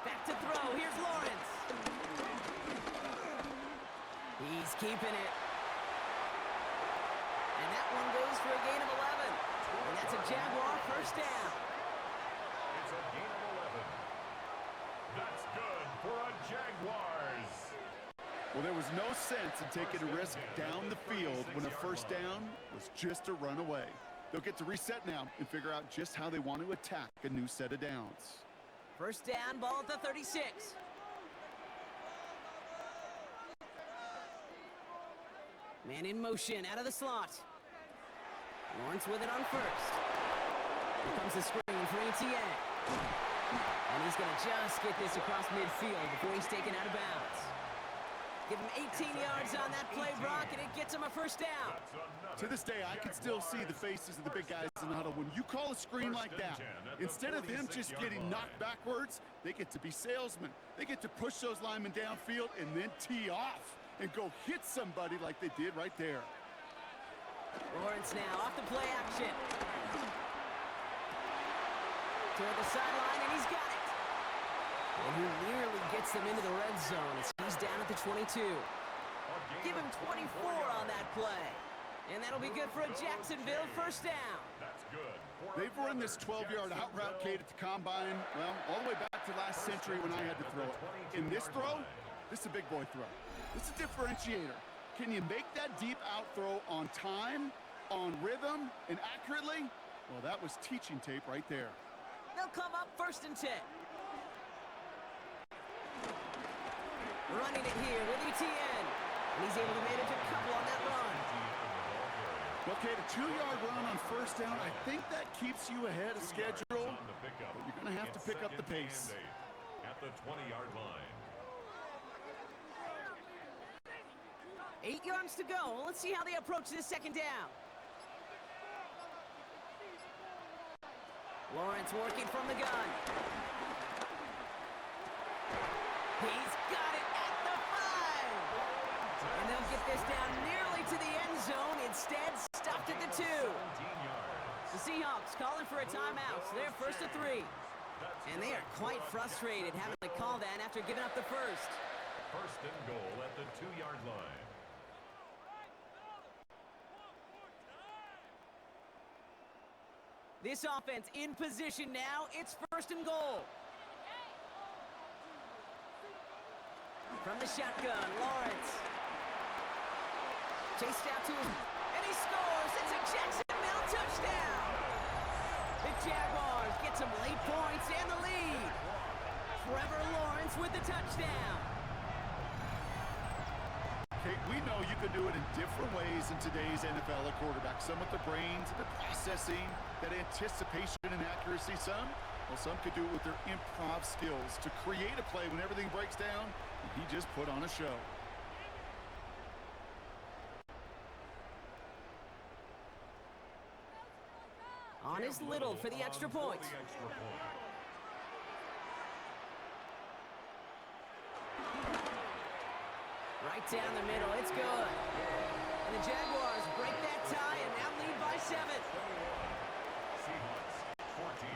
Back to throw. Here's Lawrence. He's keeping it. And that one goes for a gain of 11. And that's a Jaguar 1st down. It's a gain of 11. That's good for a Jaguars. Well, there was no sense in taking a risk down the field when a 1st down was just a run away. They'll get to reset now and figure out just how they want to attack a new set of downs. 1st down, ball at the 36. Man in motion, out of the slot. Lawrence with it on 1st. Here comes the screen for Etienne. And he's going to just get this across midfield before he's taken out of bounds. Give him 18 yards on that play, Brock, and it gets him a 1st down. To this day, I can still see the faces of the big guys in the huddle. When you call a screen like that, instead of them just getting knocked backwards, they get to be salesmen. They get to push those linemen downfield and then tee off and go hit somebody like they did right there. Lawrence now off the play action. Toward the sideline, and he's got it. And he nearly gets them into the red zone as he's down at the 22. Give him 24 on that play. And that'll be good for a Jacksonville 1st down. That's good. They've run this 12-yard out route, Kate, at the combine, well, all the way back to last century when I had to throw it. In this throw, this is a big boy throw. This is a differentiator. Can you make that deep out throw on time, on rhythm, and accurately? Well, that was teaching tape right there. They'll come up 1st and 10. Running it here with Etienne. And he's able to manage a couple on that run. Okay, the 2-yard run on 1st down, I think that keeps you ahead of schedule. But you're going going to have to pick up the pace. At the 20-yard line. 8 yards to go. Let's see how they approach this second down. Lawrence working from the gun. He's got it at the 5. And they'll get this down nearly to the end zone. Instead, stopped at the 2. The Seahawks calling for a timeout. So they're first to 3. And they are quite frustrated having to call that after giving up the first. First and goal at the 2-yard line. This offense in position now. It's first and goal. From the shotgun, Lawrence. Chased out to him, and he scores. It's a Jacksonville touchdown. The Jaguars get some late points and the lead. Trevor Lawrence with the touchdown. Okay, we know you can do it in different ways in today's NFL at quarterback. Some with the brains, the processing, that anticipation and accuracy. Some could do it with their improv skills to create a play when everything breaks down. And he just put on a show. On is Little for the extra point. Right down the middle, it's good. And the Jaguars break that tie and now lead by 7. Seahawks 14.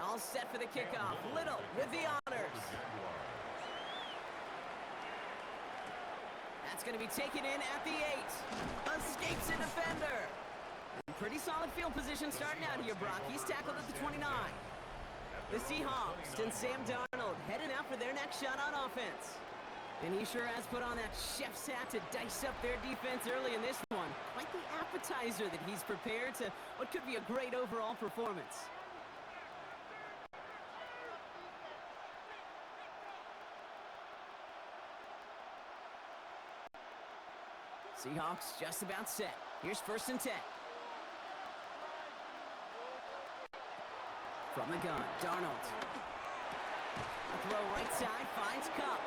All set for the kickoff. Little with the honors. That's going to be taken in at the 8. Escapes a defender. Pretty solid field position starting out here, Brock. He's tackled at the 29. The Seahawks and Sam Darnold heading out for their next shot on offense. And he sure has put on that chef's hat to dice up their defense early in this one. Quite the appetizer that he's prepared to what could be a great overall performance. Seahawks just about set. Here's first and 10. From the gun, Darnold. A throw right side, finds Cup.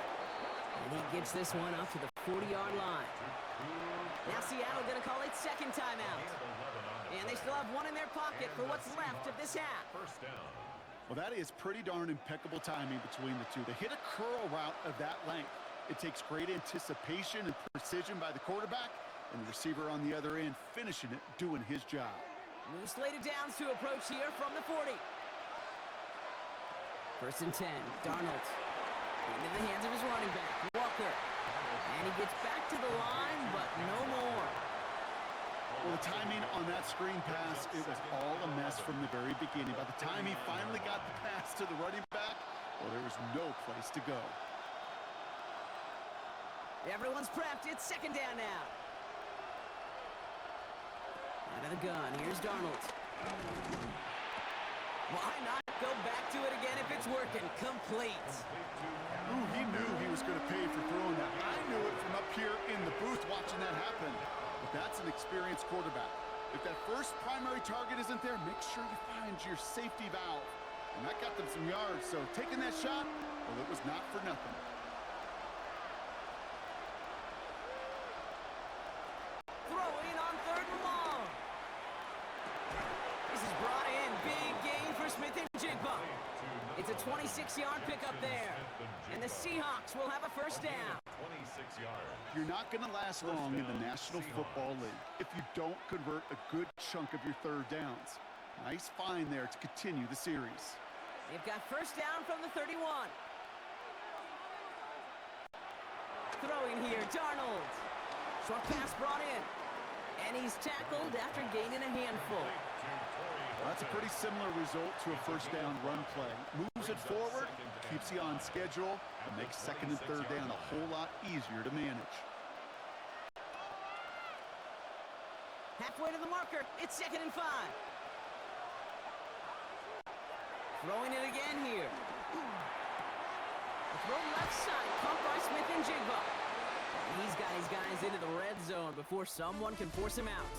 And he gets this one up to the 40-yard line. Now Seattle going to call it second timeout. And they still have one in their pocket for what's left of this half. First down. Well, that is pretty darn impeccable timing between the two. They hit a curl route of that length. It takes great anticipation and precision by the quarterback, and the receiver on the other end finishing it, doing his job. New slated downs to approach here from the 40. First and 10, Darnold. Into the hands of his running back, Walker. And he gets back to the line, but no more. Well, the timing on that screen pass, it was all a mess from the very beginning. By the time he finally got the pass to the running back, well, there was no place to go. Everyone's prepped. It's second down now. Out of the gun. Here's Darnold. Why not go back to it again if it's working? Complete. Ooh, he knew he was going to pay for throwing that. I knew it from up here in the booth watching that happen. But that's an experienced quarterback. If that first primary target isn't there, make sure you find your safety valve. And that got them some yards, so taking that shot, well, it was not for nothing. Throwing on third and long. This is brought in. Big gain for Smith and Jigba. It's a 26-yard pickup there. And the Seahawks will have a first down. 26 yards. You're not going to last long in the National Football League if you don't convert a good chunk of your third downs. Nice find there to continue the series. They've got first down from the 31. Throwing here, Darnold. Short pass brought in. And he's tackled after gaining a handful. That's a pretty similar result to a first down run play. Moves it forward, keeps you on schedule, and makes second and third down a whole lot easier to manage. Halfway to the marker. It's 2nd and 5. Throwing it again here. The throw left side, pumped by Smith and Jigba. He's got his guys into the red zone before someone can force him out.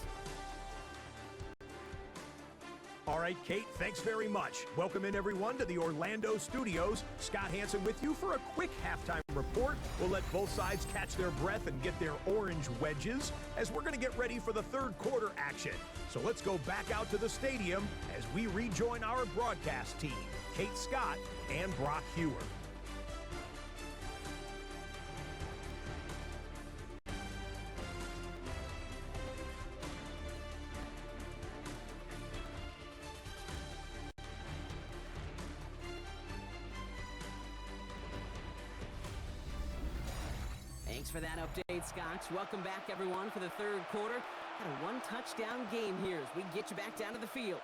All right, Kate, thanks very much. Welcome in, everyone, to the Orlando studios. Scott Hansen with you for a quick halftime report. We'll let both sides catch their breath and get their orange wedges as we're going to get ready for the third quarter action. So let's go back out to the stadium as we rejoin our broadcast team, Kate Scott and Brock Hewer. Thanks for that update, Scotch. Welcome back, everyone, for the third quarter. Got a one-touchdown game here as we get you back down to the field.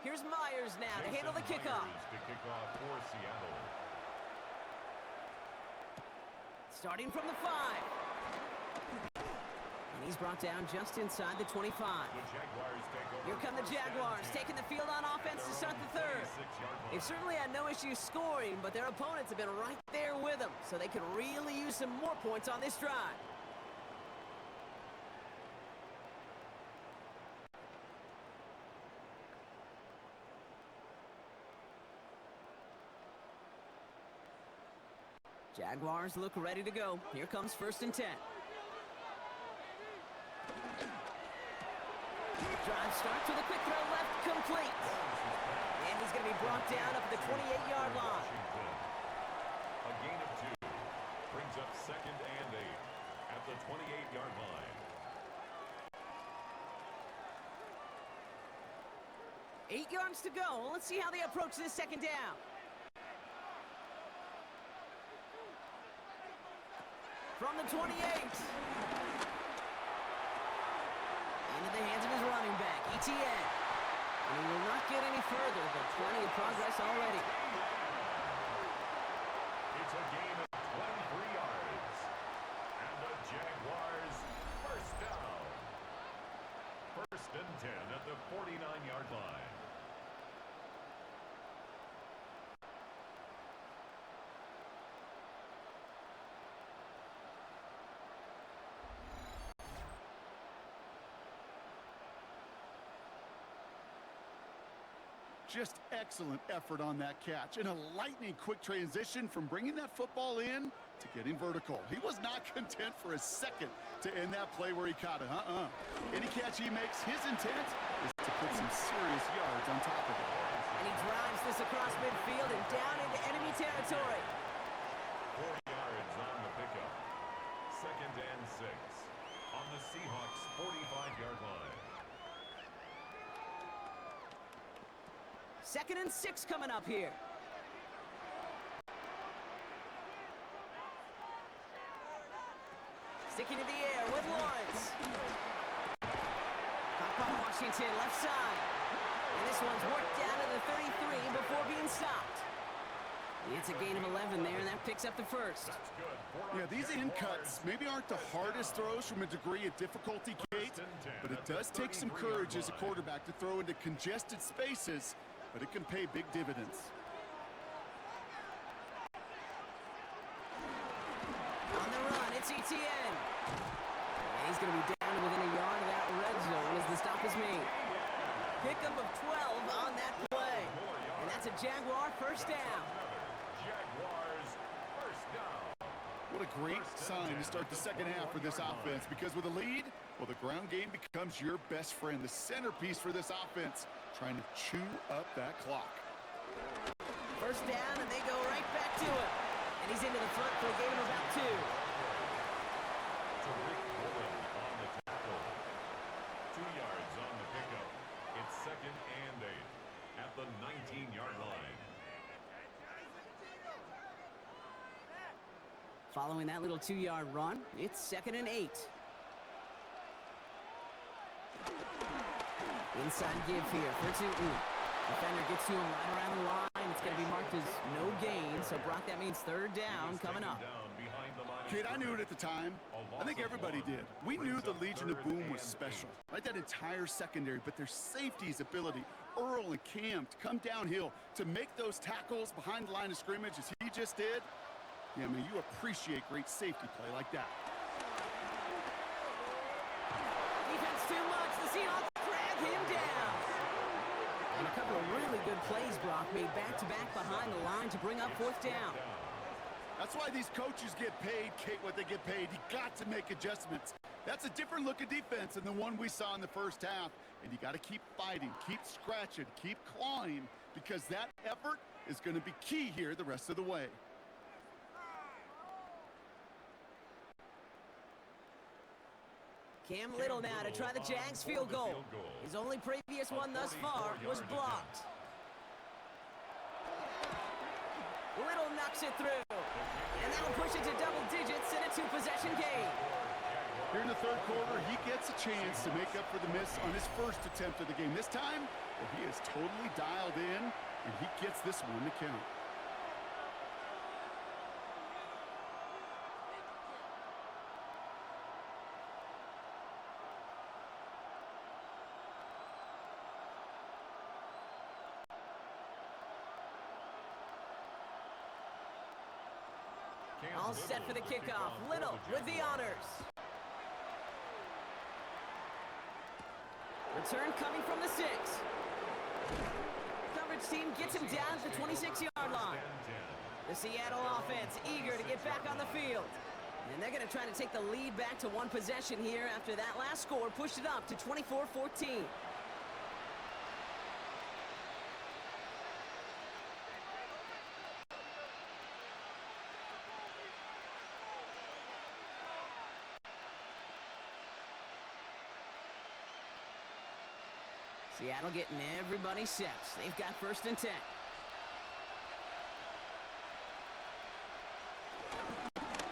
Here's Myers now to handle the kickoff. To kick off for Seattle. Starting from the 5. And he's brought down just inside the 25. The Jaguars take over. Here come the Jaguars, taking the field on offense to start the third. They've certainly had no issues scoring, but their opponents have been right there with them, so they could really use some more points on this drive. Jaguars look ready to go. Here comes 1st and 10. Drive starts with a quick throw left, complete. And he's going to be brought down up at the 28-yard line. A gain of 2 brings up 2nd and 8 at the 28-yard line. 8 yards to go. Let's see how they approach this 2nd down. From the 28. Into the hands of his running back, ETN. And he will not get any further, but plenty of progress already. It's a gain of 23 yards. And the Jaguars first down. 1st and 10 at the 49-yard line. Just excellent effort on that catch, and a lightning quick transition from bringing that football in to getting vertical. He was not content for a second to end that play where he caught it. Any catch he makes, his intent is to put some serious yards on top of it. And he drives this across midfield and down into enemy territory. 4 yards on the pickup. 2nd and 6 on the Seahawks' 45-yard line. 2nd and 6 coming up here. Sticking to the air with Lawrence. Caught by Washington, left side. And this one's worked down to the 33 before being stopped. It's a gain of 11 there, and that picks up the first. Yeah, these in cuts maybe aren't the hardest throws from a degree of difficulty, Kate, but it does take some courage as a quarterback to throw into congested spaces, but it can pay big dividends. On the run, it's ETN. And he's going to be down within a yard of that red zone as the stop is made. Pickup of 12 on that play. And that's a Jaguar first down. Jaguars first down. What a great sign to start the second half for this offense, because with a lead, well, the ground game becomes your best friend, the centerpiece for this offense, trying to chew up that clock. First down, and they go right back to it. And he's into the front for a gain of about 2. Tariq Woolen on the tackle. 2 yards on the pickup. It's 2nd and 8 Following that little 2-yard run, it's 2nd and 8. Inside give here for Tootin. Defender gets to him right around the line. It's going to be marked as no gain. So, Brock, that means 3rd down coming up. Kid, I knew it at the time. I think everybody did. We knew the Legion of Boom was special. Right, that entire secondary, but their safety's ability, Earl and Cam, to come downhill, to make those tackles behind the line of scrimmage as he just did. Yeah, I mean, you appreciate great safety play like that. Defense too much. The Seahawks drag him down. And a couple of really good plays, Brock, made back-to-back behind the line to bring up 4th down. That's why these coaches get paid, Kate, what they get paid. You got to make adjustments. That's a different look at defense than the one we saw in the first half. And you got to keep fighting, keep scratching, keep clawing, because that effort is going to be key here the rest of the way. Cam Little now to try the Jags field goal. His only previous one thus far was blocked. Little knocks it through. And that'll push it to double digits in a 2-possession game. Here in the 3rd quarter, he gets a chance to make up for the miss on his first attempt of the game. This time, well, he is totally dialed in, and he gets this one to count. All set for the kickoff. Little with the honors. Return coming from the 6. Coverage team gets him down to the 26-yard line. The Seattle offense eager to get back on the field. And they're going to try to take the lead back to 1 possession here after that last score pushed it up to 24-14. Seattle getting everybody set. They've got 1st and 10.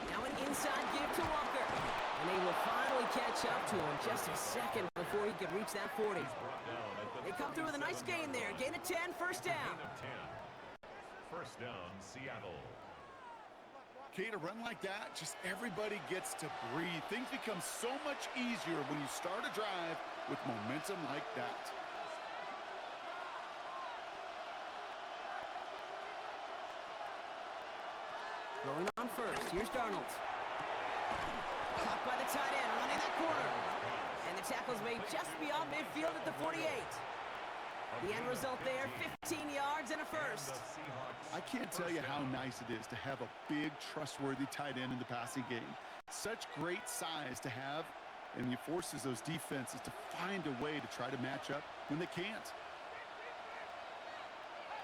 Now an inside give to Walker. And they will finally catch up to him just a second before he could reach that 40. They come through with a nice gain there. Gain of 10, 1st down. 1st down, Seattle. Kate, a run like that, just everybody gets to breathe. Things become so much easier when you start a drive with momentum like that. Going on first. Here's Darnold. Caught by the tight end, running that corner. And the tackle's made just beyond midfield at the 48. The end result there, 15 yards and a 1st. I can't tell you how nice it is to have a big, trustworthy tight end in the passing game. Such great size to have, and he forces those defenses to find a way to try to match up when they can't.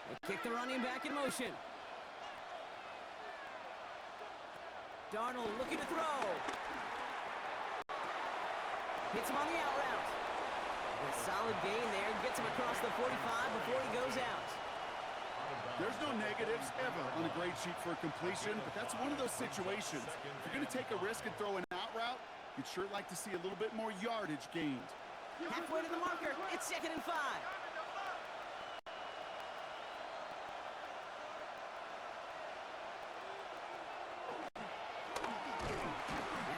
They kick the running back in motion. Darnold looking to throw. Hits him on the out route. A solid gain there. Gets him across the 45 before he goes out. There's no negatives ever on a grade sheet for a completion, but that's one of those situations. If you're going to take a risk and throw an out route, you'd sure like to see a little bit more yardage gained. Halfway to the marker. It's 2nd and 5.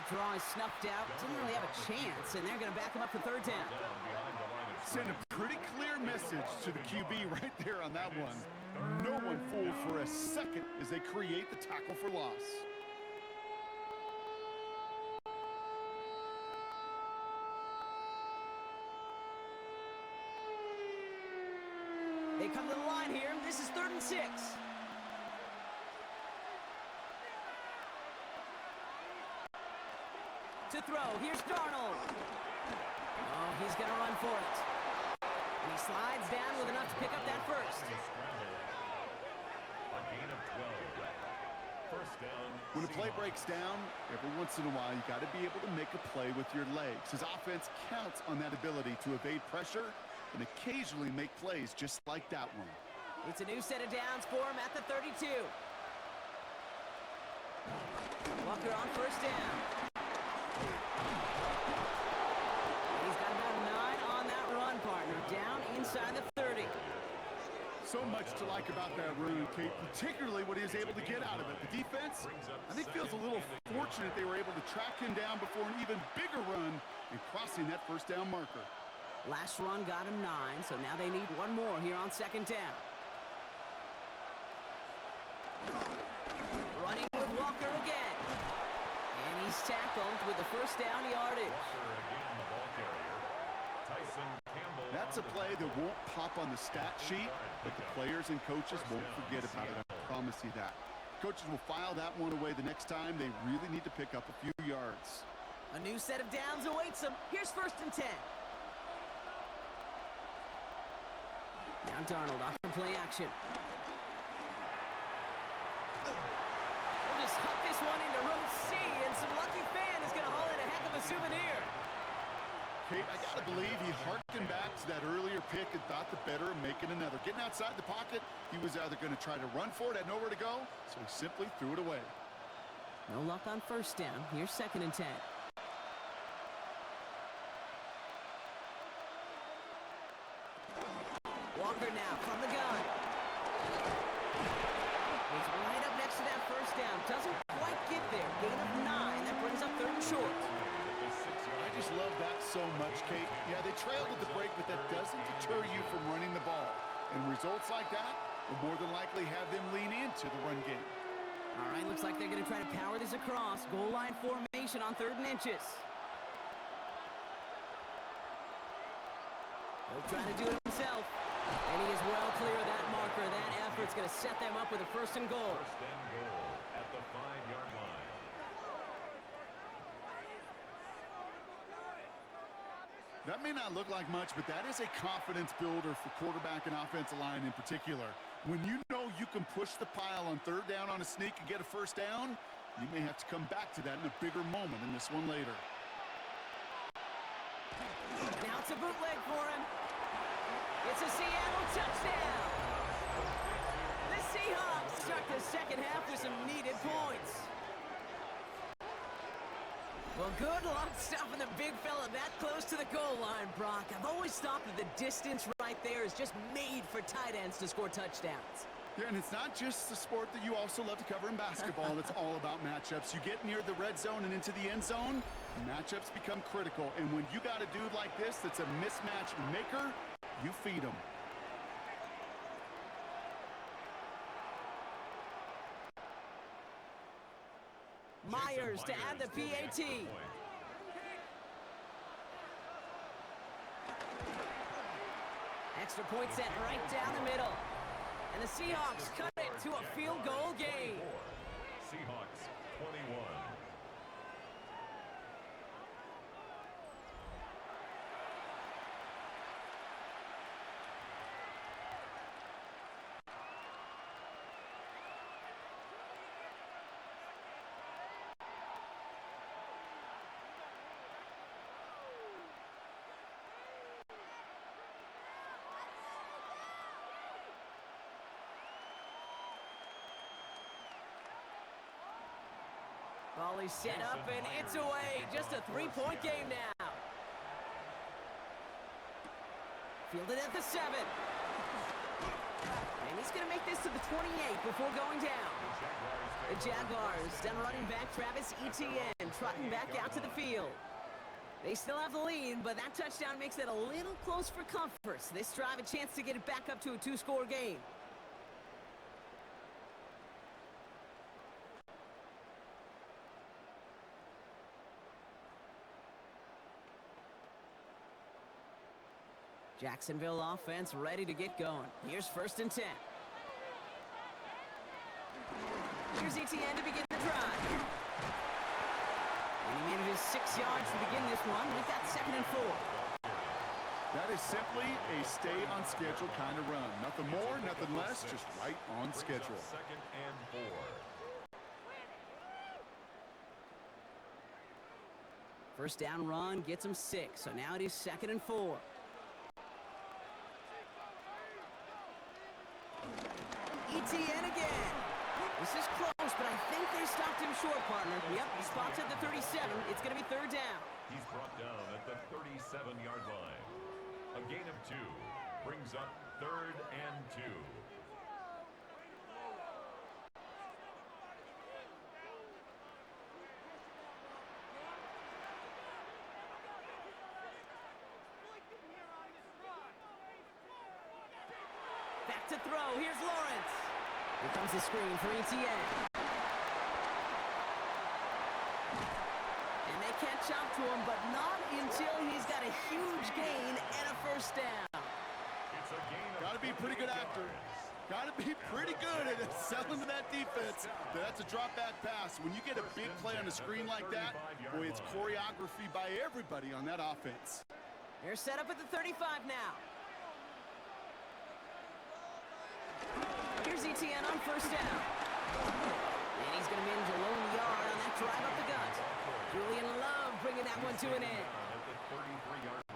Draw is snuffed out. Didn't really have a chance, and they're going to back him up for 3rd down. Send a pretty clear message to the QB right there on that one. No one fooled for a second as they create the tackle for loss. They come to the line here. This is 3rd and 6. To throw, here's Darnold. Oh, he's going to run for it. And he slides down with enough to pick up that 1st. A gain of 12. 1st down. When a play breaks down, every once in a while, you got to be able to make a play with your legs. His offense counts on that ability to evade pressure and occasionally make plays just like that one. It's a new set of downs for him at the 32. Walker on first down. He's got about 9 on that run, partner. Down inside the 30. So much to like about that run, Kate, particularly what he was able to get out of it. The defense, I think, feels a little fortunate they were able to track him down before an even bigger run and crossing that first down marker. Last run got him 9, so now they need one more here on second down. Running with Walker again. And he's tackled with the first down yardage. That's a play that won't pop on the stat sheet, but the players and coaches won't forget about it. I promise you that. Coaches will file that one away the next time they really need to pick up a few yards. A new set of downs awaits them. Here's first and 10. Now Darnold off the play action. We'll just huck this one into row C, and some lucky fan is going to haul in a heck of a souvenir. Kate, I got to believe he harkened back to that earlier pick and thought the better of making another. Getting outside the pocket, he was either going to try to run for it, had nowhere to go, so he simply threw it away. No luck on first down. Here's second and 10. Walker now from the gun. He's right up next to that first down. Doesn't quite get there. Gain of 9. That brings up third and short. I just love that so much, Kate. Yeah, they trailed at the break, but that doesn't deter you from running the ball. And results like that will more than likely have them lean into the run game. All right, looks like they're going to try to power this across. Goal line formation on 3rd and inches. He'll try to do it himself. And he is well clear of that marker. That effort's going to set them up with a first and goal. First and goal at the 5-yard line. That may not look like much, but that is a confidence builder for quarterback and offensive line in particular. When you know you can push the pile on 3rd down on a sneak and get a first down, you may have to come back to that in a bigger moment in this one later. Now it's a bootleg for him. It's a Seattle touchdown. The Seahawks start the second half with some needed points. Well, good luck stopping the big fella that close to the goal line, Brock. I've always thought that the distance right there is just made for tight ends to score touchdowns. Yeah, and it's not just the sport that you also love to cover in basketball. It's all about matchups. You get near the red zone and into the end zone, matchups become critical. And when you got a dude like this that's a mismatch maker, you feed him. Myers to add the PAT. Extra point set right down the middle. And the Seahawks cut it to a field goal game. Seahawks 21. Ball is set up and it's away. Just a 3-point game now. Fielded at the 7. And he's going to make this to the 28 before going down. The Jaguars down running back Travis Etienne trotting back out to the field. They still have the lead, but that touchdown makes it a little close for comfort. So they still have a chance to get it back up to a 2-score game. Jacksonville offense ready to get going. Here's first and 10. Here's Etienne to begin the drive. And he manages 6 yards to begin this one. Make that 2nd and 4. That is simply a stay on schedule kind of run. Nothing more, nothing less, just right on schedule. 2nd and 4. First down run gets him 6. So now it is 2nd and 4. Etienne again. This is close. close, but I think they stopped him short, partner. Yep, he spots at the 37. It's going to be third down. He's brought down at the 37-yard line. A gain of 2 brings up 3rd and 2. Back to throw. Here's Lawrence. Here comes the screen for ETN. And they catch up to him, but not until he's got a huge gain and a first down. It's a gain of Got to be a pretty good actor. Got to be pretty good at selling to that defense. That's a drop back pass. When you get a big play on the screen like that, boy, it's choreography by everybody on that offense. They're set up at the 35 now. Here's ETN on first down. And he's going to manage a lone yard on that drive up the gut. Julian Love bringing that one to an end.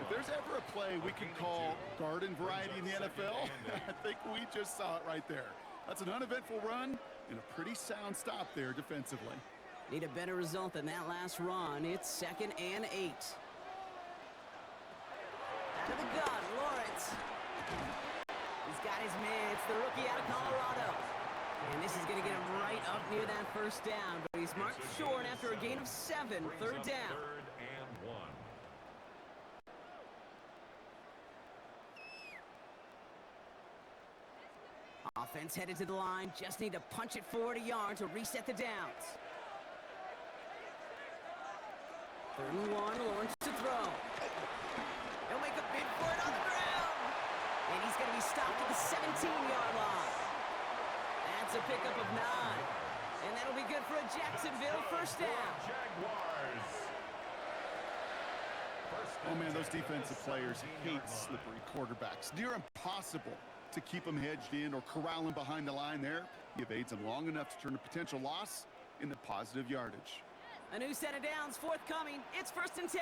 If there's ever a play we can call garden variety in the NFL, I think we just saw it right there. That's an uneventful run and a pretty sound stop there defensively. Need a better result than that last run. It's 2nd and 8. Out of the gun, Lawrence. He's got his man. It's the rookie out of Colorado. And this is going to get him right up near that first down. But he's marked short after a gain of 7. Third down. 3rd and 1. Offense headed to the line. Just need to punch it forward a yard to reset the downs. 3rd and 1. Lawrence to throw. He'll make a bid for it on the ground. And he's going to be stopped at the 17-yard line. That's a pickup of 9. And that'll be good for a Jacksonville first down. Jaguars. Oh, man, those defensive players hate slippery quarterbacks. Near impossible to keep them hedged in or corral them behind the line there. He evades them long enough to turn a potential loss into positive yardage. A new set of downs forthcoming. It's 1st and 10.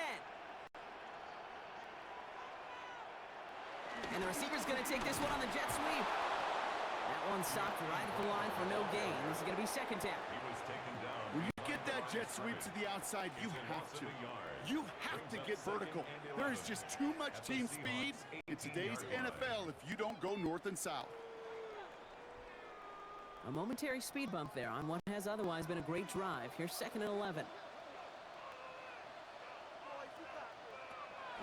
And the receiver's going to take this one on the jet sweep. That one stopped right at the line for no gain. This is going to be 2nd down. He was taken down. When you get that jet sweep to the outside, you have to. You have to get vertical. There is just too much team speed in today's NFL if you don't go north and south. A momentary speed bump there on what has otherwise been a great drive. Here's 2nd and 11.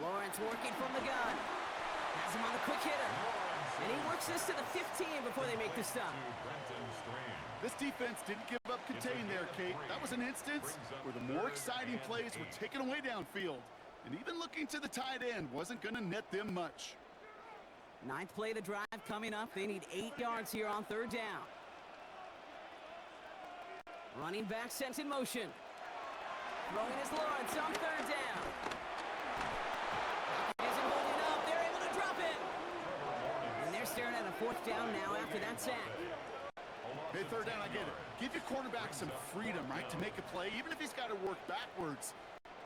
Lawrence working from the gun. Has him on the quick hitter. And he works this to the 15 before they make the stop. This defense didn't give up contain there, Kate. That was an instance where the more exciting plays were taken away downfield. And even looking to the tight end wasn't going to net them much. 9th play of the drive coming up. They need 8 yards here on 3rd down. Running back sent in motion. Throwing is Lawrence on 3rd down. Isn't holding up. They're able to drop it. And they're staring at a 4th down now after that sack. Hey, 3rd down, I get it. Give your quarterback some freedom, right, to make a play, even if he's got to work backwards.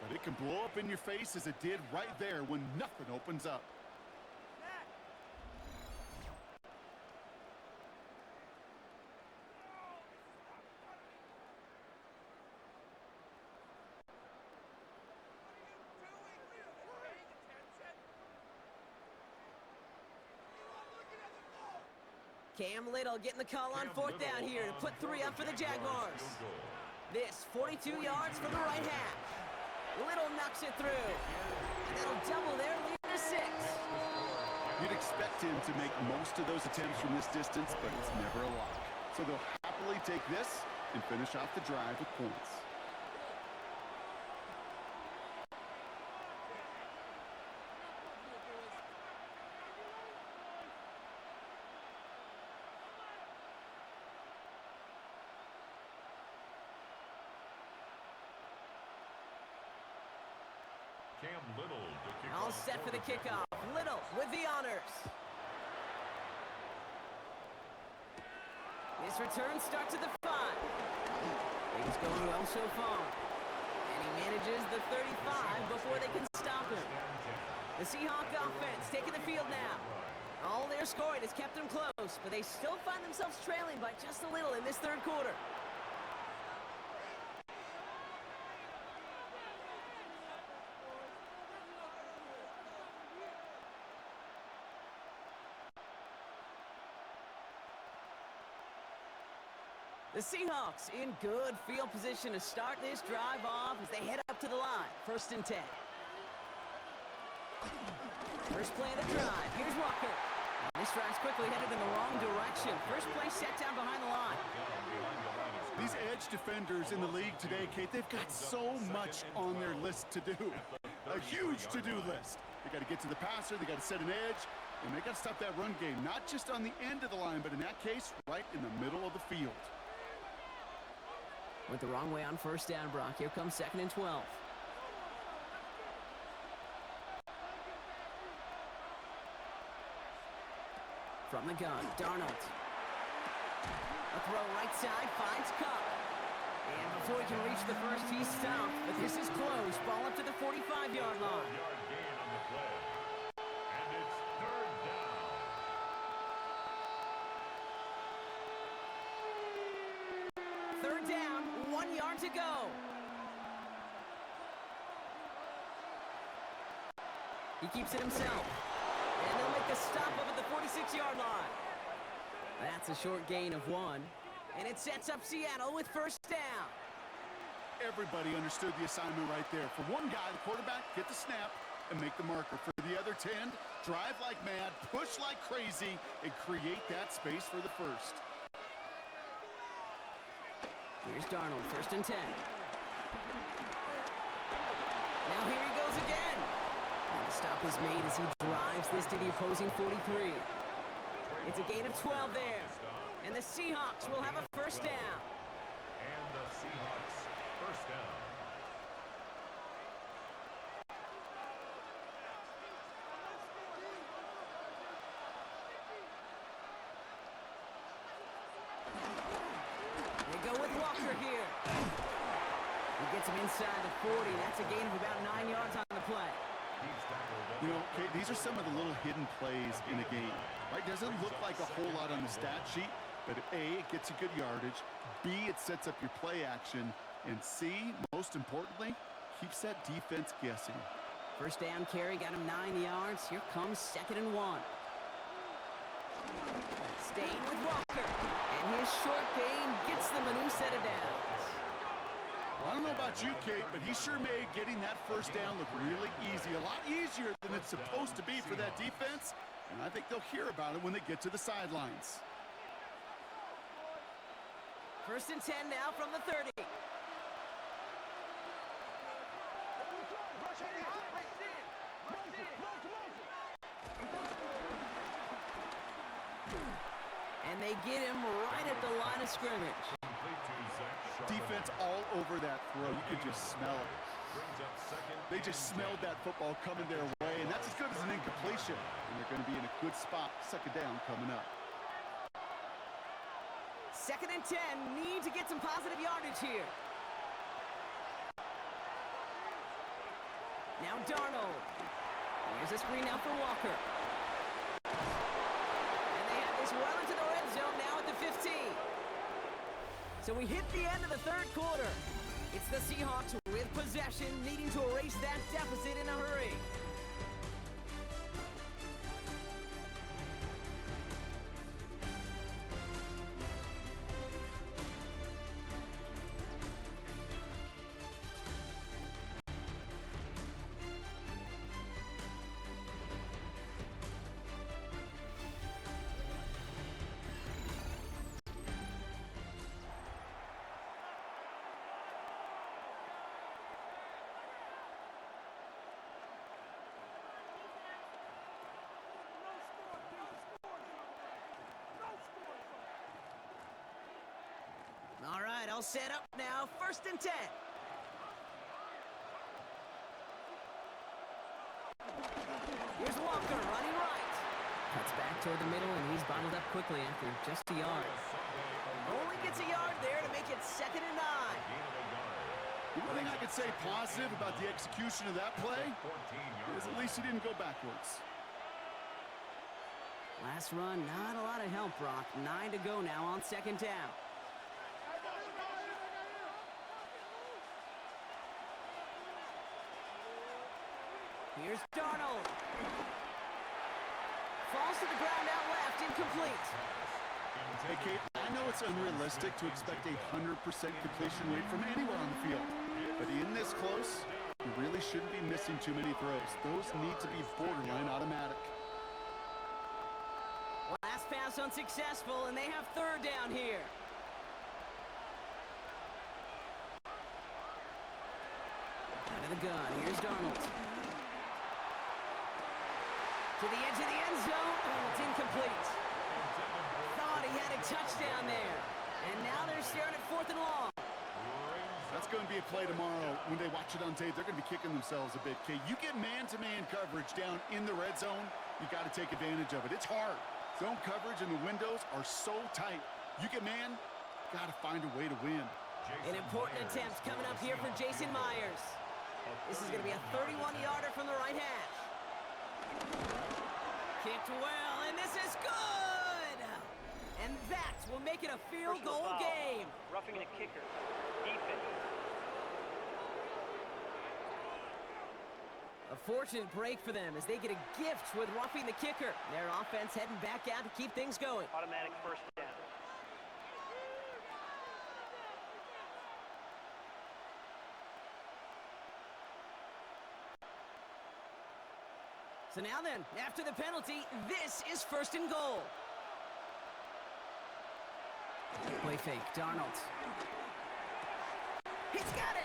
But it can blow up in your face as it did right there when nothing opens up. Cam Little getting the call on 4th down here to put 3 up for the Jaguars. This, 42 yards from the right half. Little knocks it through. And that'll double their lead to 6. You'd expect him to make most of those attempts from this distance, but it's never a lock. So they'll happily take this and finish off the drive with points. Cam Little to kick All off set for the kickoff. Little with the honors. His return starts at the 5. Things going well so far. And he manages the 35 before they can stop him. The Seahawk offense taking the field now. All their scoring has kept them close, but they still find themselves trailing by just a little in this 3rd quarter. The Seahawks in good field position to start this drive off as they head up to the line. 1st and 10. First play of the drive. Here's Walker. This drive's quickly headed in the wrong direction. First play set down behind the line. These edge defenders in the league today, Kate, they've got so much on their list to do. A huge to-do list. They got to get to the passer, they got to set an edge, and they got to stop that run game, not just on the end of the line, but in that case, right in the middle of the field. Went the wrong way on 1st down, Brock. Here comes 2nd and 12. From the gun, Darnold. A throw right side, finds Cup. And before he can reach the first, he's stopped. But this is close. Ball up to the 45-yard line. Gain on the play. And it's 3rd down. 3rd down, 1 yard to go. He keeps it himself. And they'll make the stop up at the 46-yard line. That's a short gain of 1. And it sets up Seattle with 1st down. Everybody understood the assignment right there. For one guy, the quarterback, get the snap and make the marker. For the other 10, drive like mad, push like crazy, and create that space for the first. Here's Darnold, 1st and 10. Now here he goes again. And the stop is made as he drives this to the opposing 43. It's a gain of 12 there. And the Seahawks will have a 1st down. And the Seahawks 1st down. They go with Walker here. He gets him inside the 40. That's a gain of about 9 yards on the play. You know, Kate, these are some of the little hidden plays in a game, right? Doesn't look like a whole lot on the stat sheet, but A, it gets you good yardage, B, it sets up your play action, and C, most importantly, keeps that defense guessing. 1st down carry got him 9 yards. Here comes 2nd and 1. Staying with Walker. And his short gain gets them a new set of downs. Well, I don't know about you, Kate, but he sure made getting that 1st down look really easy. A lot easier than it's supposed to be for that defense. And I think they'll hear about it when they get to the sidelines. 1st and 10 now from the 30. And they get him right at the line of scrimmage. Defense all over that throw. You could just smell it. They just smelled that football coming their way, and that's as good as an incompletion. And they're going to be in a good spot. 2nd down coming up. 2nd and 10. Need to get some positive yardage here. Now Darnold. Here's a screen out for Walker. And they have this well into the red zone now at the 15. So we hit the end of the 3rd quarter. It's the Seahawks with possession, needing to erase that deficit in a hurry. All right, all set up now. 1st and 10. Here's Walker running right. Cuts back toward the middle, and he's bottled up quickly after just a yard. Only gets a yard there to make it 2nd and 9. The one thing I could say positive about the execution of that play is at least he didn't go backwards. Last run, not a lot of help, Brock. 9 to go now on 2nd down. Here's Darnold. Falls to the ground out left, incomplete. Hey, Kate, I know it's unrealistic to expect a 100% completion rate from anywhere on the field. But in this close, you really shouldn't be missing too many throws. Those need to be borderline automatic. Last pass unsuccessful, and they have third down here. Out of the gun, here's Darnold. To the edge of the end zone. Oh, it's incomplete. Thought he had a touchdown there. And now they're staring at 4th and long. That's going to be a play tomorrow. When they watch it on tape, they're going to be kicking themselves a bit. Kate, you get man-to-man coverage down in the red zone, you got to take advantage of it. It's hard. Zone coverage and the windows are so tight. You get man, got to find a way to win. An important attempt coming up here for Jason Myers. This is going to be a 31-yarder from the right hash. Kicked well, and this is good! And that will make it a field goal game. Roughing the kicker. Defense. A fortunate break for them as they get a gift with roughing the kicker. Their offense heading back out to keep things going. Automatic first down. So now then, after the penalty, this is 1st and goal. Play fake, Darnold. He's got it!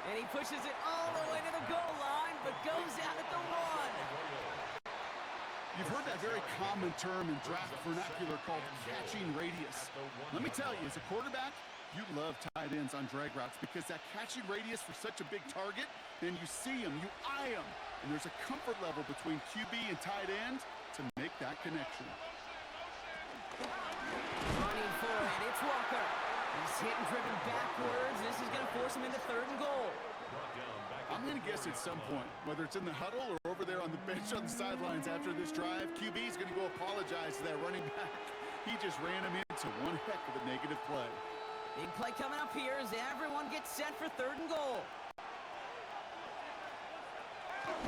And he pushes it all the way to the goal line, but goes out at the 1. You've heard that very common term in draft vernacular called catching radius. Let me tell you, as a quarterback, you love tight ends on drag routes because that catching radius for such a big target, then you see him, you eye him, and there's a comfort level between QB and tight end to make that connection. Running for it, it's Walker. He's hit and driven backwards. This is going to force him into 3rd and goal. I'm going to guess at some point, whether it's in the huddle or over there on the bench on the sidelines after this drive, QB is going to go apologize to that running back. He just ran him into one heck of a negative play. Big play coming up here as everyone gets set for 3rd and goal.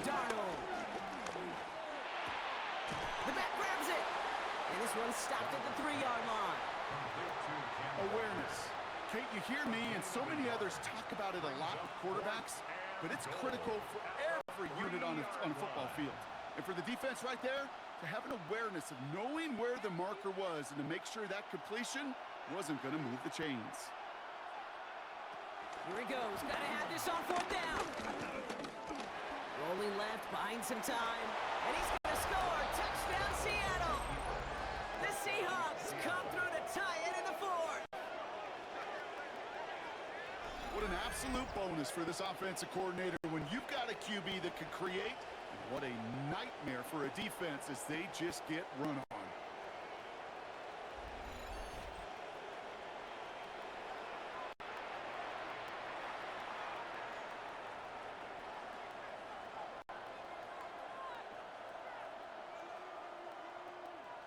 Darnold. The back grabs it. And this one's stopped at the 3-yard line. Awareness. Kate, you hear me and so many others talk about it a lot with quarterbacks, but it's critical for every unit on a football field. And for the defense right there, to have an awareness of knowing where the marker was and to make sure that completion wasn't going to move the chains. Here he goes. Got to have this on 4th down. Rolling left, buying some time. And he's going to score. Touchdown, Seattle. The Seahawks come through to tie it in the 4th. What an absolute bonus for this offensive coordinator when you've got a QB that can create. What a nightmare for a defense as they just get run on.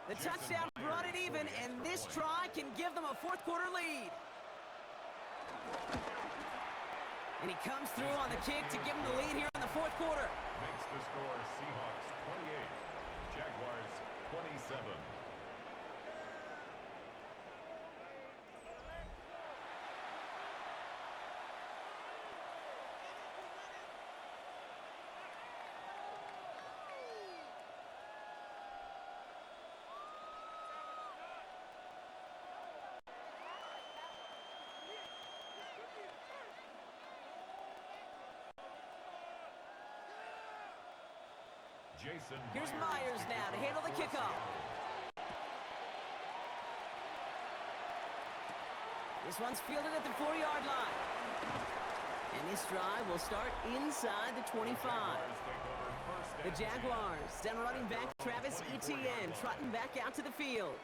The touchdown brought it even, and this try can give them a 4th quarter lead. And he comes through on the kick to give them the lead here in the 4th quarter. Makes the score Seahawks 28, Jaguars 27. Here's Myers now to handle the kickoff. This one's fielded at the 4-yard line. And this drive will start inside the 25. The Jaguars send running back Travis Etienne trotting back out to the field.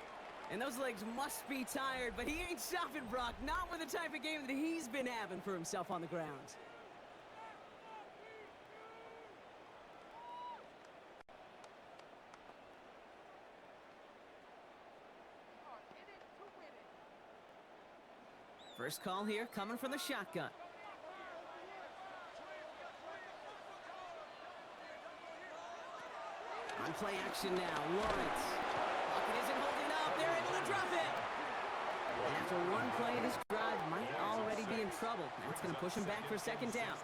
And those legs must be tired, but he ain't stopping, Brock. Not with the type of game that he's been having for himself on the ground. First call here coming from the shotgun. On play action now, Lawrence. Pocket isn't holding up, up. They're able to drop it. And after one play, this drive might already be in trouble. That's going to push him back for second down.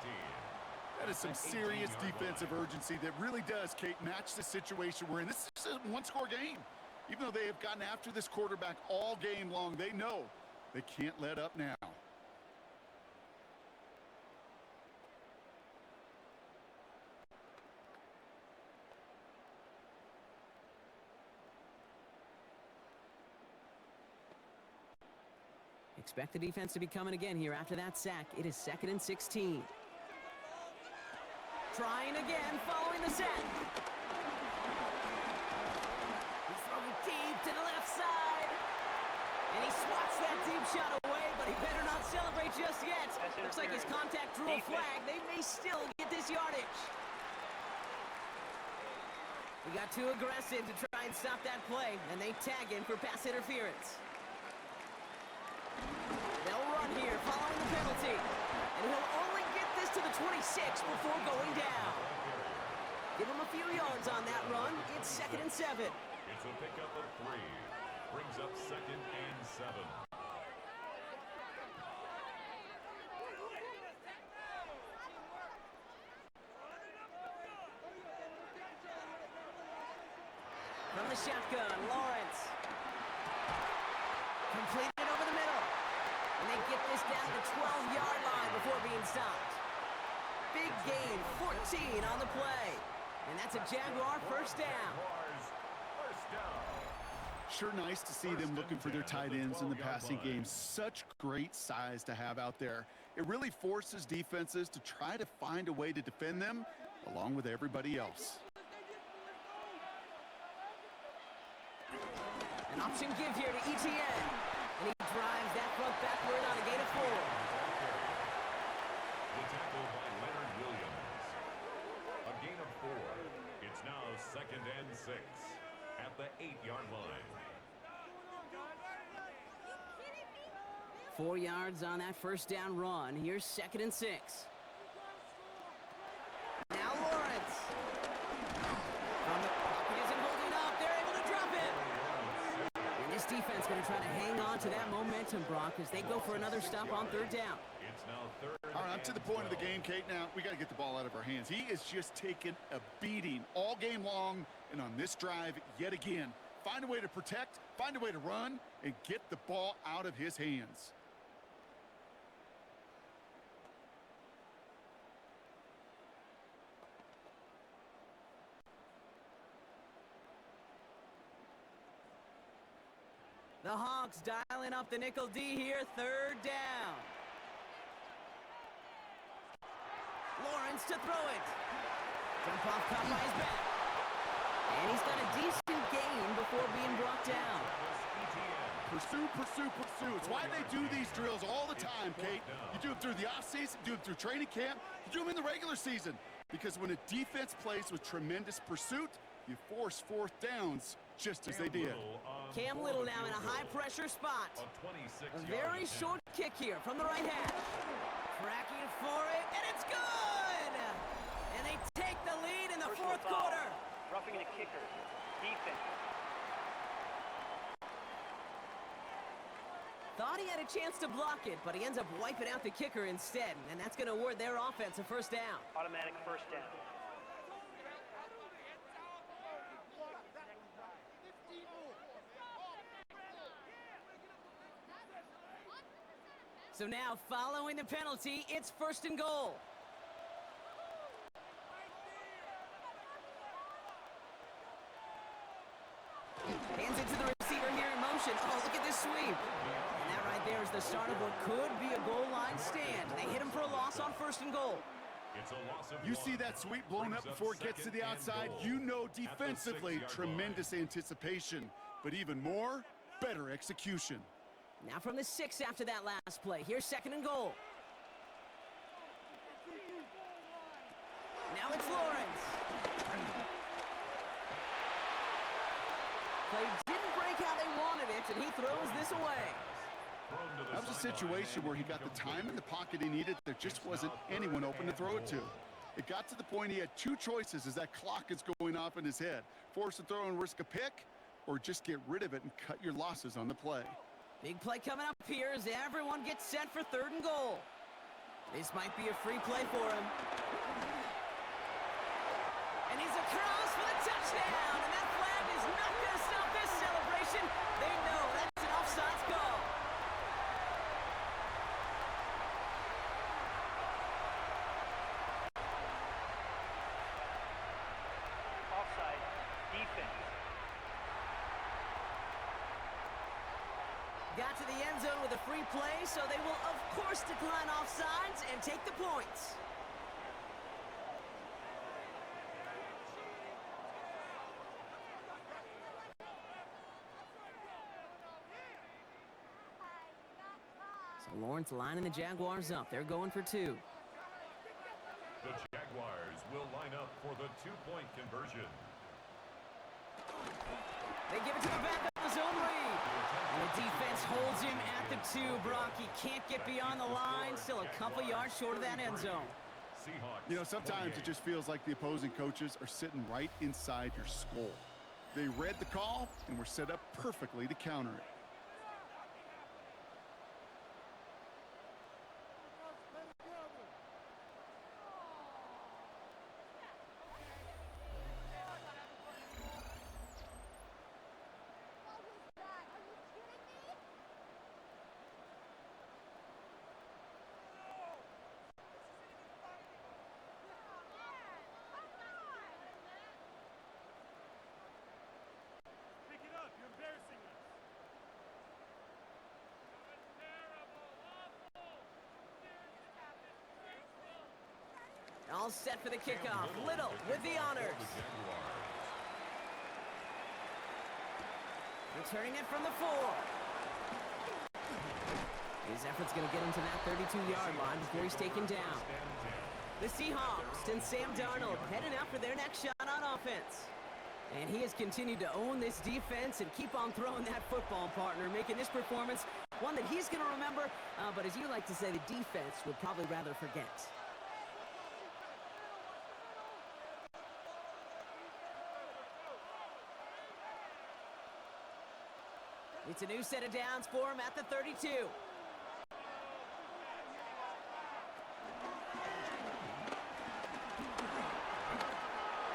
That is some serious defensive urgency that really does, Kate, match the situation we're in. This is a one-score game. Even though they have gotten after this quarterback all game long, they know they can't let up now. Expect the defense to be coming again here after that sack. It is 2nd and 16. Trying again following the sack. He's throwing deep to the left side. And he swats that deep shot away, but he better not celebrate just yet. Looks like his contact drew a flag. They may still get this yardage. He got too aggressive to try and stop that play, and they tag him for pass interference. They'll run here following the penalty. And he'll only get this to the 26 before going down. Give him a few yards on that run. It's 2nd and 7. It's a pickup of 3. Brings up 2nd and 7. From the shotgun, Lawrence. Completed over the middle. And they get this down to the 12-yard line before being stopped. Big gain, 14 on the play. And that's a Jaguar first down. Sure nice to see them looking for their tight ends in the passing game. Such great size to have out there. It really forces defenses to try to find a way to defend them along with everybody else. An option give here to ETN. And he drives that front backward on a gain of 4. The tackle by Leonard Williams. A gain of 4. It's now 2nd and 6 at the 8-yard line. 4 yards on that first down run. Here's 2nd and 6. Now Lawrence. From the pocket isn't holding up. They're able to drop it. And this defense going to try to hang on to that momentum, Brock, as they go for another stop on 3rd down. It's now 3rd. All right, I'm to the point of the game, Kate. Now, we got to get the ball out of our hands. He is just taking a beating all game long, and on this drive, yet again. Find a way to protect, find a way to run, and get the ball out of his hands. The Hawks dialing up the nickel D here, 3rd down. Lawrence to throw it. Jump off caught by his back. And he's got a decent gain before being brought down. Pursue, pursue, pursue. It's why they do these drills all the time, Kate. You do it through the offseason, you do it through training camp, you do them in the regular season. Because when a defense plays with tremendous pursuit, you force 4th downs just as they did. Cam Little now in a high-pressure spot. A very short kick here from the right hash. Tracking for it, and it's good! And they take the lead in the 4th quarter. Roughing the kicker. Defense. Thought he had a chance to block it, but he ends up wiping out the kicker instead. And that's going to award their offense a first down. Automatic first down. So now, following the penalty, it's 1st and goal. Hands it to the receiver here in motion. Oh, look at this sweep. And that right there is the start of what could be a goal line stand. They hit him for a loss on 1st and goal. It's a loss of You see that sweep blown up before it gets to the outside, you know defensively, tremendous anticipation. But even more, better execution. Now from the 6 after that last play. Here's 2nd and goal. Now it's Lawrence. Play didn't break how they wanted it, and he throws this away. That was a situation where he got the time in the pocket he needed. There just wasn't anyone open to throw it to. It got to the point he had 2 choices as that clock is going off in his head. Force a throw and risk a pick, or just get rid of it and cut your losses on the play. Big play coming up here as everyone gets set for 3rd and goal. This might be a free play for him. And he's across for the touchdown. And that flag is not going to stop this celebration. They know that's an offsides call. Offside. Defense. Got to the end zone with a free play, so they will, of course, decline offsides and take the points. So Lawrence lining the Jaguars up. They're going for 2. The Jaguars will line up for the 2-point conversion. They give it to the back of his own lead. And the defense holds him at the 2. Brock, he can't get beyond the line. Still a couple yards short of that end zone. Seahawks. You know, sometimes it just feels like the opposing coaches are sitting right inside your skull. They read the call and were set up perfectly to counter it. All set for the kickoff. Little with the honors. Returning it from the 4. His effort's going to get him to that 32-yard line before he's taken down. The Seahawks and Sam Darnold heading out for their next shot on offense. And he has continued to own this defense and keep on throwing that football, partner, making this performance one that he's going to remember, but as you like to say, the defense would probably rather forget. It's a new set of downs for him at the 32.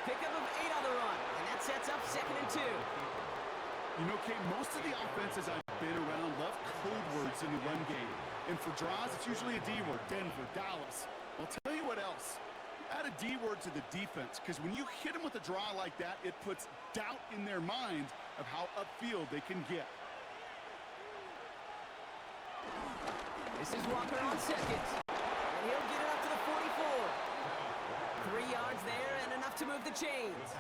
Pickup of 8 on the run, and that sets up 2nd and 2. You know, Kate, most of the offenses I've been around love code words in the run game. And for draws, it's usually a D word, Denver, Dallas. I'll tell you what else. Add a D word to the defense, because when you hit them with a draw like that, it puts doubt in their mind of how upfield they can get. This is Walker on 2nd. And he'll get it up to the 44. 3 yards there and enough to move the chains.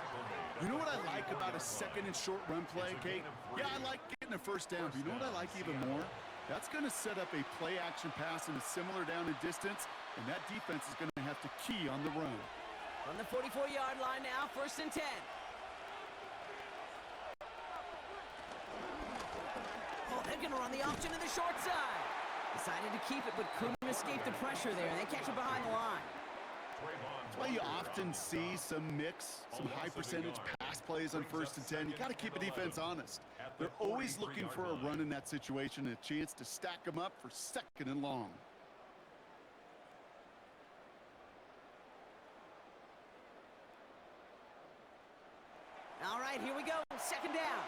You know what I like about a 2nd and short run play, Kate? Yeah, I like getting a first down, but you know what I like even more? That's going to set up a play-action pass in a similar down and distance, and that defense is going to have to key on the run. From the 44-yard line now, 1st and 10. Oh, they're going to run the option to the short side. Decided to keep it, but couldn't escape the pressure there, and they catch it behind the line. That's why you often see some mix, some high-percentage pass plays on 1st and 10. You got to keep a defense honest. They're always looking for a run in that situation and a chance to stack them up for 2nd and long. All right, here we go. 2nd down.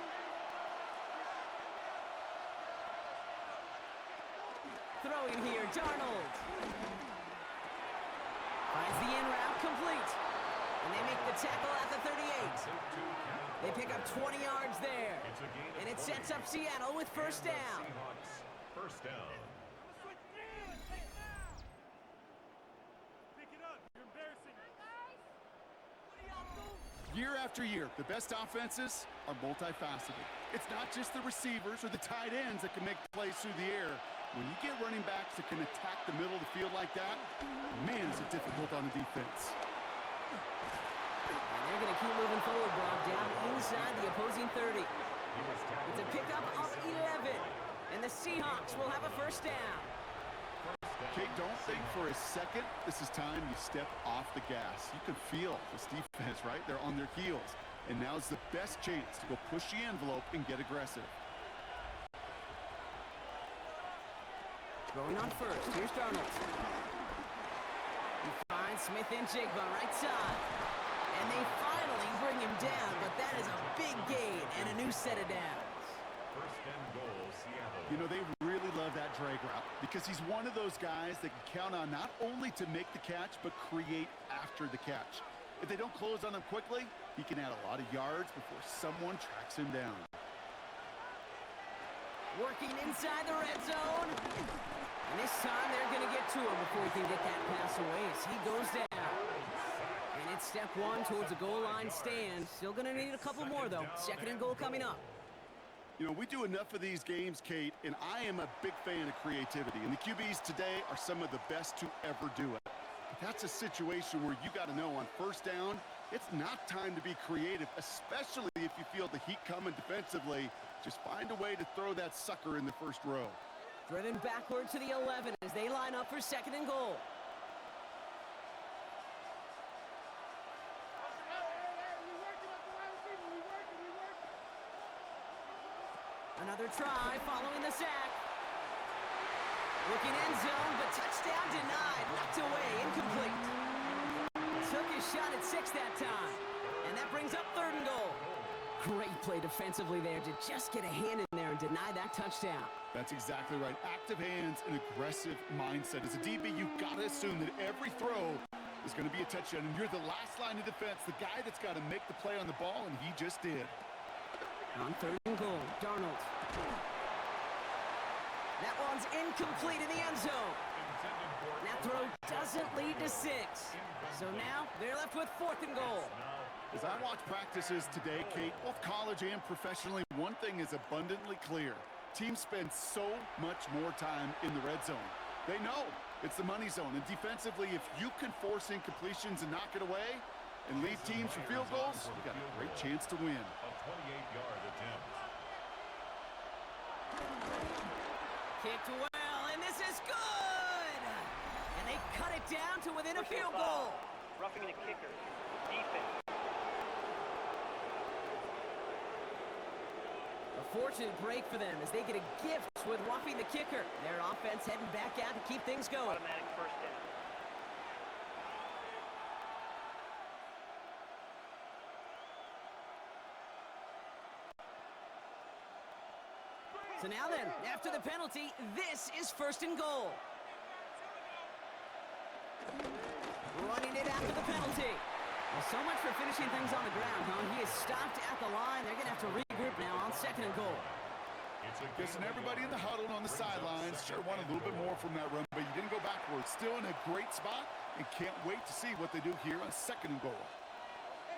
Throwing here, Darnold. Finds the in route complete. And they make the tackle at the 38. They pick up 20 yards there. And it sets up Seattle with 1st down. First down. Year after year, the best offenses are multifaceted. It's not just the receivers or the tight ends that can make plays through the air. When you get running backs that can attack the middle of the field like that, man, is it difficult on the defense. And they're going to keep moving forward, Bob, down inside the opposing 30. It's a pickup of 11. And the Seahawks will have a 1st down. Kate, don't think for a second this is time you step off the gas. You can feel this defense, right? They're on their heels. And now's the best chance to go push the envelope and get aggressive. Throwing on first. Here's Darnold. He finds Smith and Jigba right side. And they finally bring him down, but that is a big gain and a new set of downs. First and goal, Seattle. You know, they really love that drag route because he's one of those guys that can count on not only to make the catch, but create after the catch. If they don't close on him quickly, he can add a lot of yards before someone tracks him down. Working inside the red zone. And this time they're going to get to him before he can get that pass away as he goes down. And it's step one towards a goal line stand. Still going to need a couple more, though. Second and goal coming up. You know, we do enough of these games, Kate, and I am a big fan of creativity. And the QBs today are some of the best to ever do it. But that's a situation where you got to know on first down, it's not time to be creative, especially if you feel the heat coming defensively. Just find a way to throw that sucker in the first row. Driven backward to the 11 as they line up for second and goal. Another try following the sack. Looking end zone, but touchdown denied. Knocked away, incomplete. Took his shot at 6 that time. And that brings up third and goal. Great play defensively there to just get a hand in there and deny that touchdown. That's exactly right. Active hands and aggressive mindset. As a DB, you've got to assume that every throw is going to be a touchdown. And you're the last line of defense, the guy that's got to make the play on the ball, and he just did. On third and goal, Darnold. That one's incomplete in the end zone. That throw doesn't lead to 6. So now they're left with fourth and goal. As I watch practices today, Kate, both college and professionally, one thing is abundantly clear. Teams spend so much more time in the red zone. They know it's the money zone. And defensively, if you can force incompletions and knock it away and lead teams for field goals, you got a great chance to win. A 28-yard attempt. Kicked well, and this is good! And they cut it down to within a field goal. Roughing the kicker. Defense. A fortunate break for them as they get a gift with roughing the kicker. Their offense heading back out to keep things going. Automatic first down. So now then, after the penalty, this is first and goal. Running it after the penalty. Well, so much for finishing things on the ground, huh? He is stopped at the line. They're going to have to regroup now on second and goal. Listen, everybody in the huddle on the sidelines sure want a little bit more from that run, but you didn't go backwards. Still in a great spot and can't wait to see what they do here on second and goal.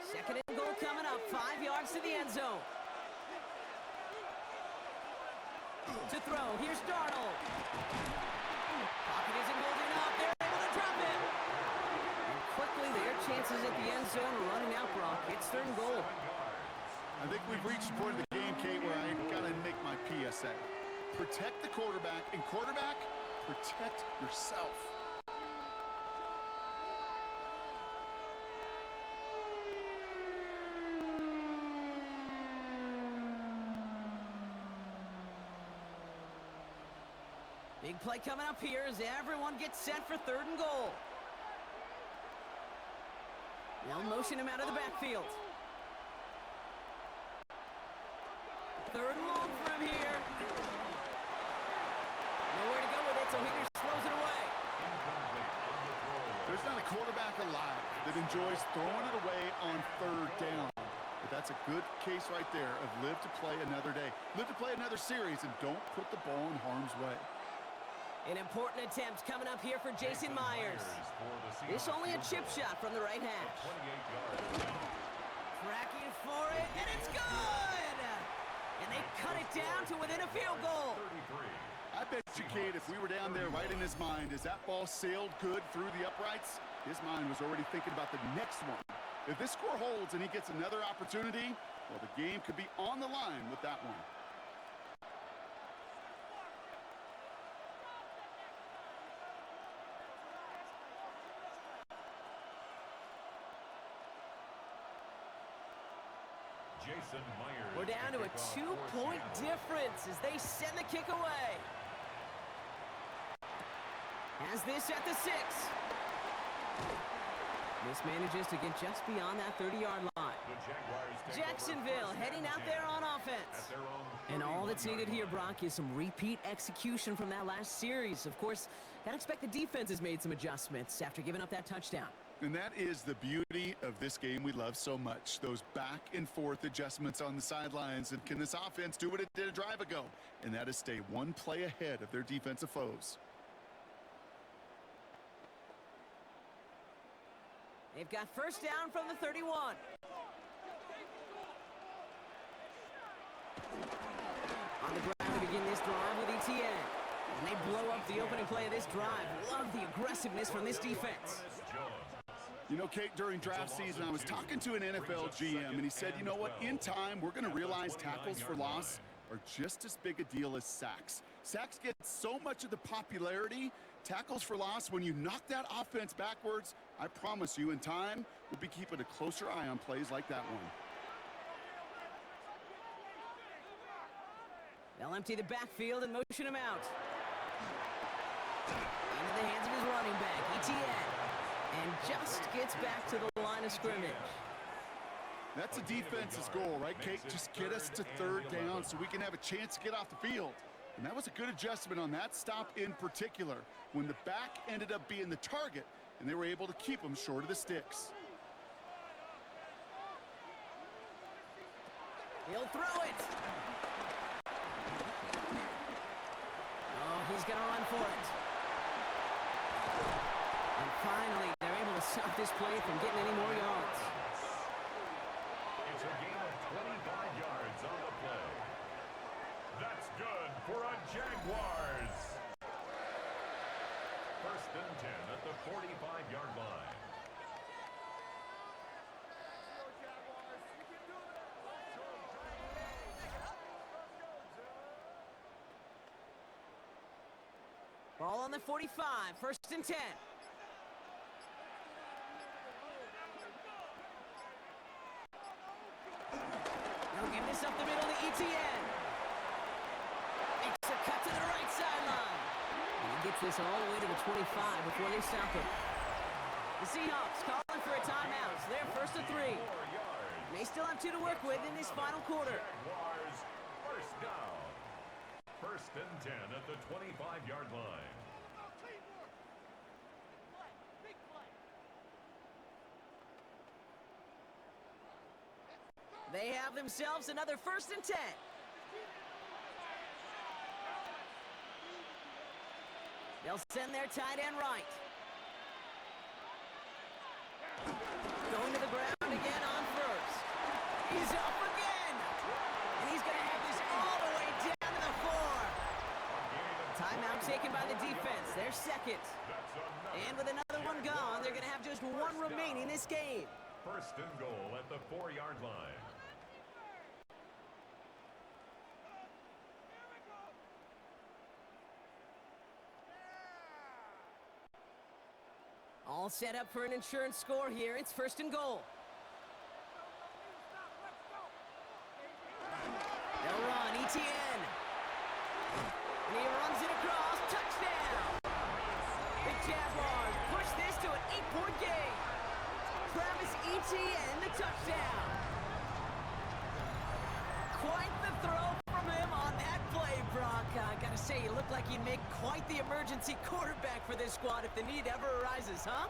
Second and goal coming up, 5 yards to the end zone. To throw, here's Darnold. Pocket isn't holding up, they're able to drop it. And quickly, their chances at the end zone are running out, Brock. It's third and goal. I think we've reached the point of the game, Kate, where I got to make my PSA. Protect the quarterback, and quarterback, protect yourself. Big play coming up here as everyone gets set for third and goal. They'll motion him out of the backfield. Third and long for him here. Nowhere to go with it, so he just throws it away. There's not a quarterback alive that enjoys throwing it away on third down. But that's a good case right there of live to play another day. Live to play another series and don't put the ball in harm's way. An important attempt coming up here for Jason Myers. This only a chip shot from the right hash. Tracking for it, and it's good! And they cut it down to within a field goal. I bet you, Kate, if we were down there right in his mind as that ball sailed good through the uprights, his mind was already thinking about the next one. If this score holds and he gets another opportunity, well, the game could be on the line with that one. Jason Myers. We're down to a kick off 2-point for Seattle. difference as they send the kick away. Has this at the 6. This manages to get just beyond that 30-yard line. The Jaguars take Jacksonville over heading out 1st there on at offense. their own And all that's 31-yard needed here, line. Brock, is some repeat execution from that last series. Of course, gotta expect the defense has made some adjustments after giving up that touchdown. And that is the beauty of this game we love so much. Those back and forth adjustments on the sidelines. And can this offense do what it did a drive ago? And that is stay one play ahead of their defensive foes. They've got first down from the 31. On the ground to begin this drive with ETN. And they blow up the opening play of this drive. Love the aggressiveness from this defense. You know, Kate, during draft season, I was talking to an NFL GM, and he said, you know what, in time, we're going to realize tackles for loss are just as big a deal as sacks. Sacks get so much of the popularity. Tackles for loss, when you knock that offense backwards, I promise you, in time, we'll be keeping a closer eye on plays like that one. They'll empty the backfield and motion him out. Into the hands of his running back, ETN. And just gets back to the line of scrimmage. That's a defense's goal, right, Kate? Just get us to third down so we can have a chance to get off the field. And that was a good adjustment on that stop in particular, when the back ended up being the target, and they were able to keep him short of the sticks. He'll throw it. Oh, he's going to run for it. And finally, they're able to stop this play from getting any more yards. It's a gain of 25 yards on the play. That's good for a Jaguars. First and 10 at the 45-yard line. Ball on the 45, first and 10. They'll give this up the middle to ETN. Makes a cut to the right sideline. And he gets this all the way to the 25 before they stop him. The Seahawks calling for a timeout. So they're first and 3. 4 yards. They still have 2 to work with in this final quarter. Jaguars first down. First and 10 at the 25-yard line. They have themselves another first and 10. They'll send their tight end right. Going to the ground again on first. He's up again. And he's going to have this all the way down to the 4. Timeout taken by the defense. Their second. And with another one gone, they're going to have just 1 remaining this game. First and goal at the 4-yard line. All set up for an insurance score here. It's first and goal. They'll run, ETN. And he runs it across, touchdown. The Jaguars push this to an 8-point game. Travis Etienne, the touchdown. Quite the throw from him on that play, Brock. I gotta say, you look like you'd make quite the emergency quarterback for this squad if the need ever arises, huh?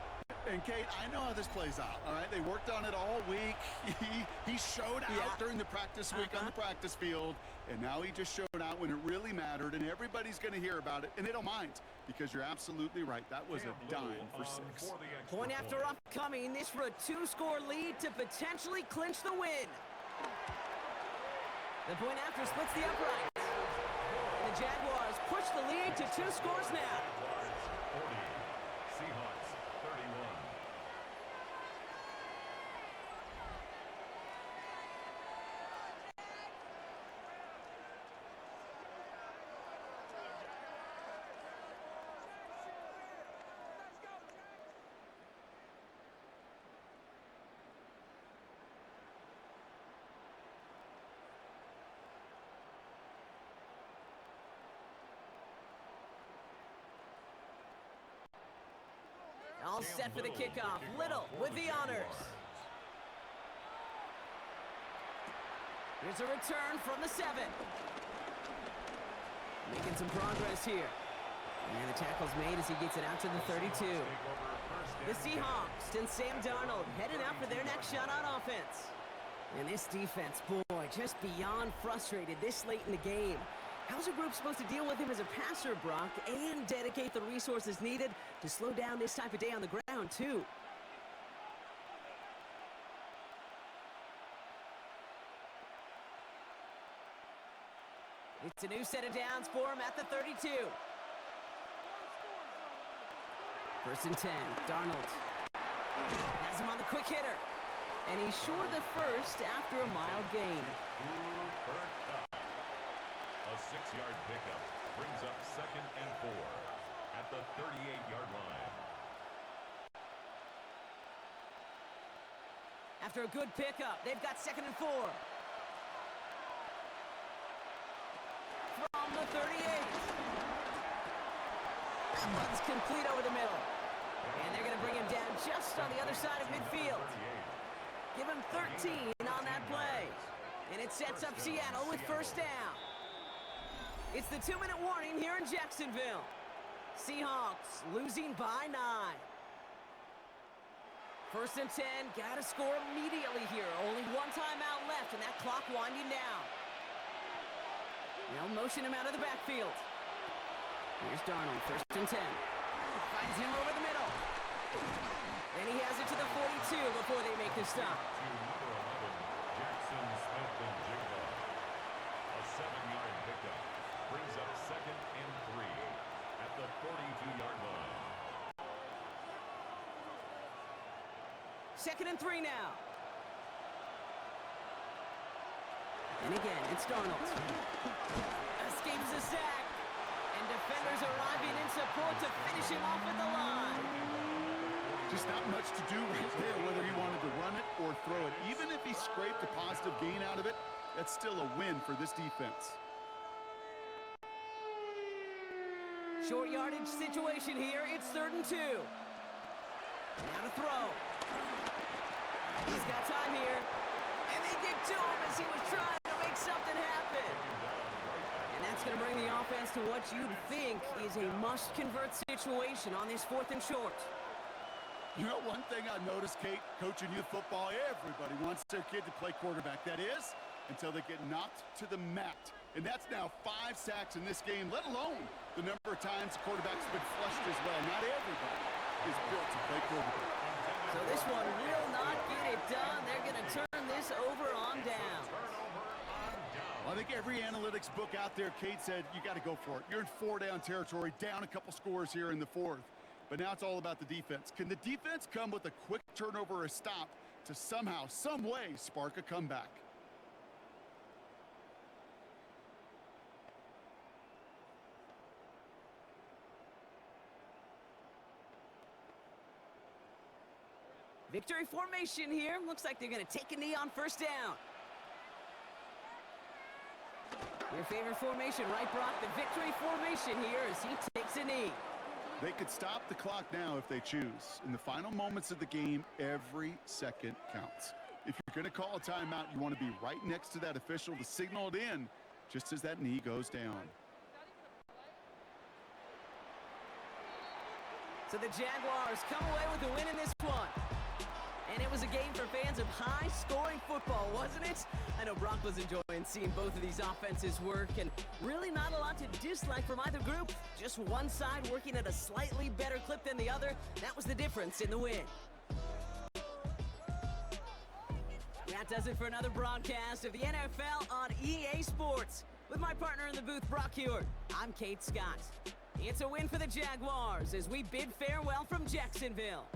And Kate, I know how this plays out, all right? They worked on it all week. He showed out during the practice week on the practice field, and now he just showed out when it really mattered, and everybody's going to hear about it, and they don't mind, because you're absolutely right. That was a dime for 6. Point after upcoming, this for a 2-score lead to potentially clinch the win. The point after splits the upright. The Jaguars push the lead to 2 scores now. Jaguars 40, Seahawks 31. All set for the kickoff. Little with the honors. Here's a return from the 7. Making some progress here. And the tackle's made as he gets it out to the 32. The Seahawks and Sam Darnold heading out for their next shot on offense. And this defense, boy, just beyond frustrated this late in the game. How's a group supposed to deal with him as a passer, Brock, and dedicate the resources needed to slow down this type of day on the ground, too? It's a new set of downs for him at the 32. 1st and 10, Darnold has him on the quick hitter. And he's short of the first after a mild gain. A 6-yard pickup brings up 2nd and 4 at the 38-yard line. After a good pickup, they've got 2nd and 4. From the 38. That one's complete over the middle. And they're going to bring him down just on the other side of midfield. Give him 13 on that play. And it sets up Seattle with 1st down. It's the 2-minute warning here in Jacksonville. Seahawks losing by 9. 1st and 10, gotta score immediately here. Only one timeout left and that clock winding down. They'll motion him out of the backfield. Here's Darnold, 1st and 10. Finds him over the middle. Then he has it to the 42 before they make the stop. To number 11, Jackson Smith and Jigba. A 7-yard pickup brings up 2nd and 3 at the 42-yard line. 2nd and 3 now. And again, it's Darnold. Escapes the sack. And defenders arriving in support to finish him off at the line. Just not much to do right there, whether he wanted to run it or throw it. Even if he scraped a positive gain out of it, that's still a win for this defense. Short yardage situation here. It's 3rd and 2. Now to throw. He's got time here. And they get to him as he was trying to make something happen. And that's going to bring the offense to what you'd think is a must-convert situation on this 4th and short. You know, one thing I noticed, Kate, coaching youth football, everybody wants their kid to play quarterback. That is, until they get knocked to the mat. And that's now 5 sacks in this game, let alone the number of times the quarterback's been flushed as well. Not everybody is built to play quarterback. So this one will not get it done. They're going to turn this over on down. Well, I think every analytics book out there, Kate, said you got to go for it. You're in 4-down territory, down a couple scores here in the 4th. But now it's all about the defense. Can the defense come with a quick turnover or a stop to somehow, some way, spark a comeback? Victory formation here. Looks like they're going to take a knee on 1st down. Your favorite formation, right, Brock? The victory formation here as he takes a knee. They could stop the clock now if they choose. In the final moments of the game, every second counts. If you're going to call a timeout, you want to be right next to that official to signal it in just as that knee goes down. So the Jaguars come away with a win in this one. And it was a game for fans of high-scoring football, wasn't it? I know Brock was enjoying seeing both of these offenses work, and really not a lot to dislike from either group. Just one side working at a slightly better clip than the other. That was the difference in the win. That does it for another broadcast of the NFL on EA Sports. With my partner in the booth, Brock Hewitt, I'm Kate Scott. It's a win for the Jaguars as we bid farewell from Jacksonville.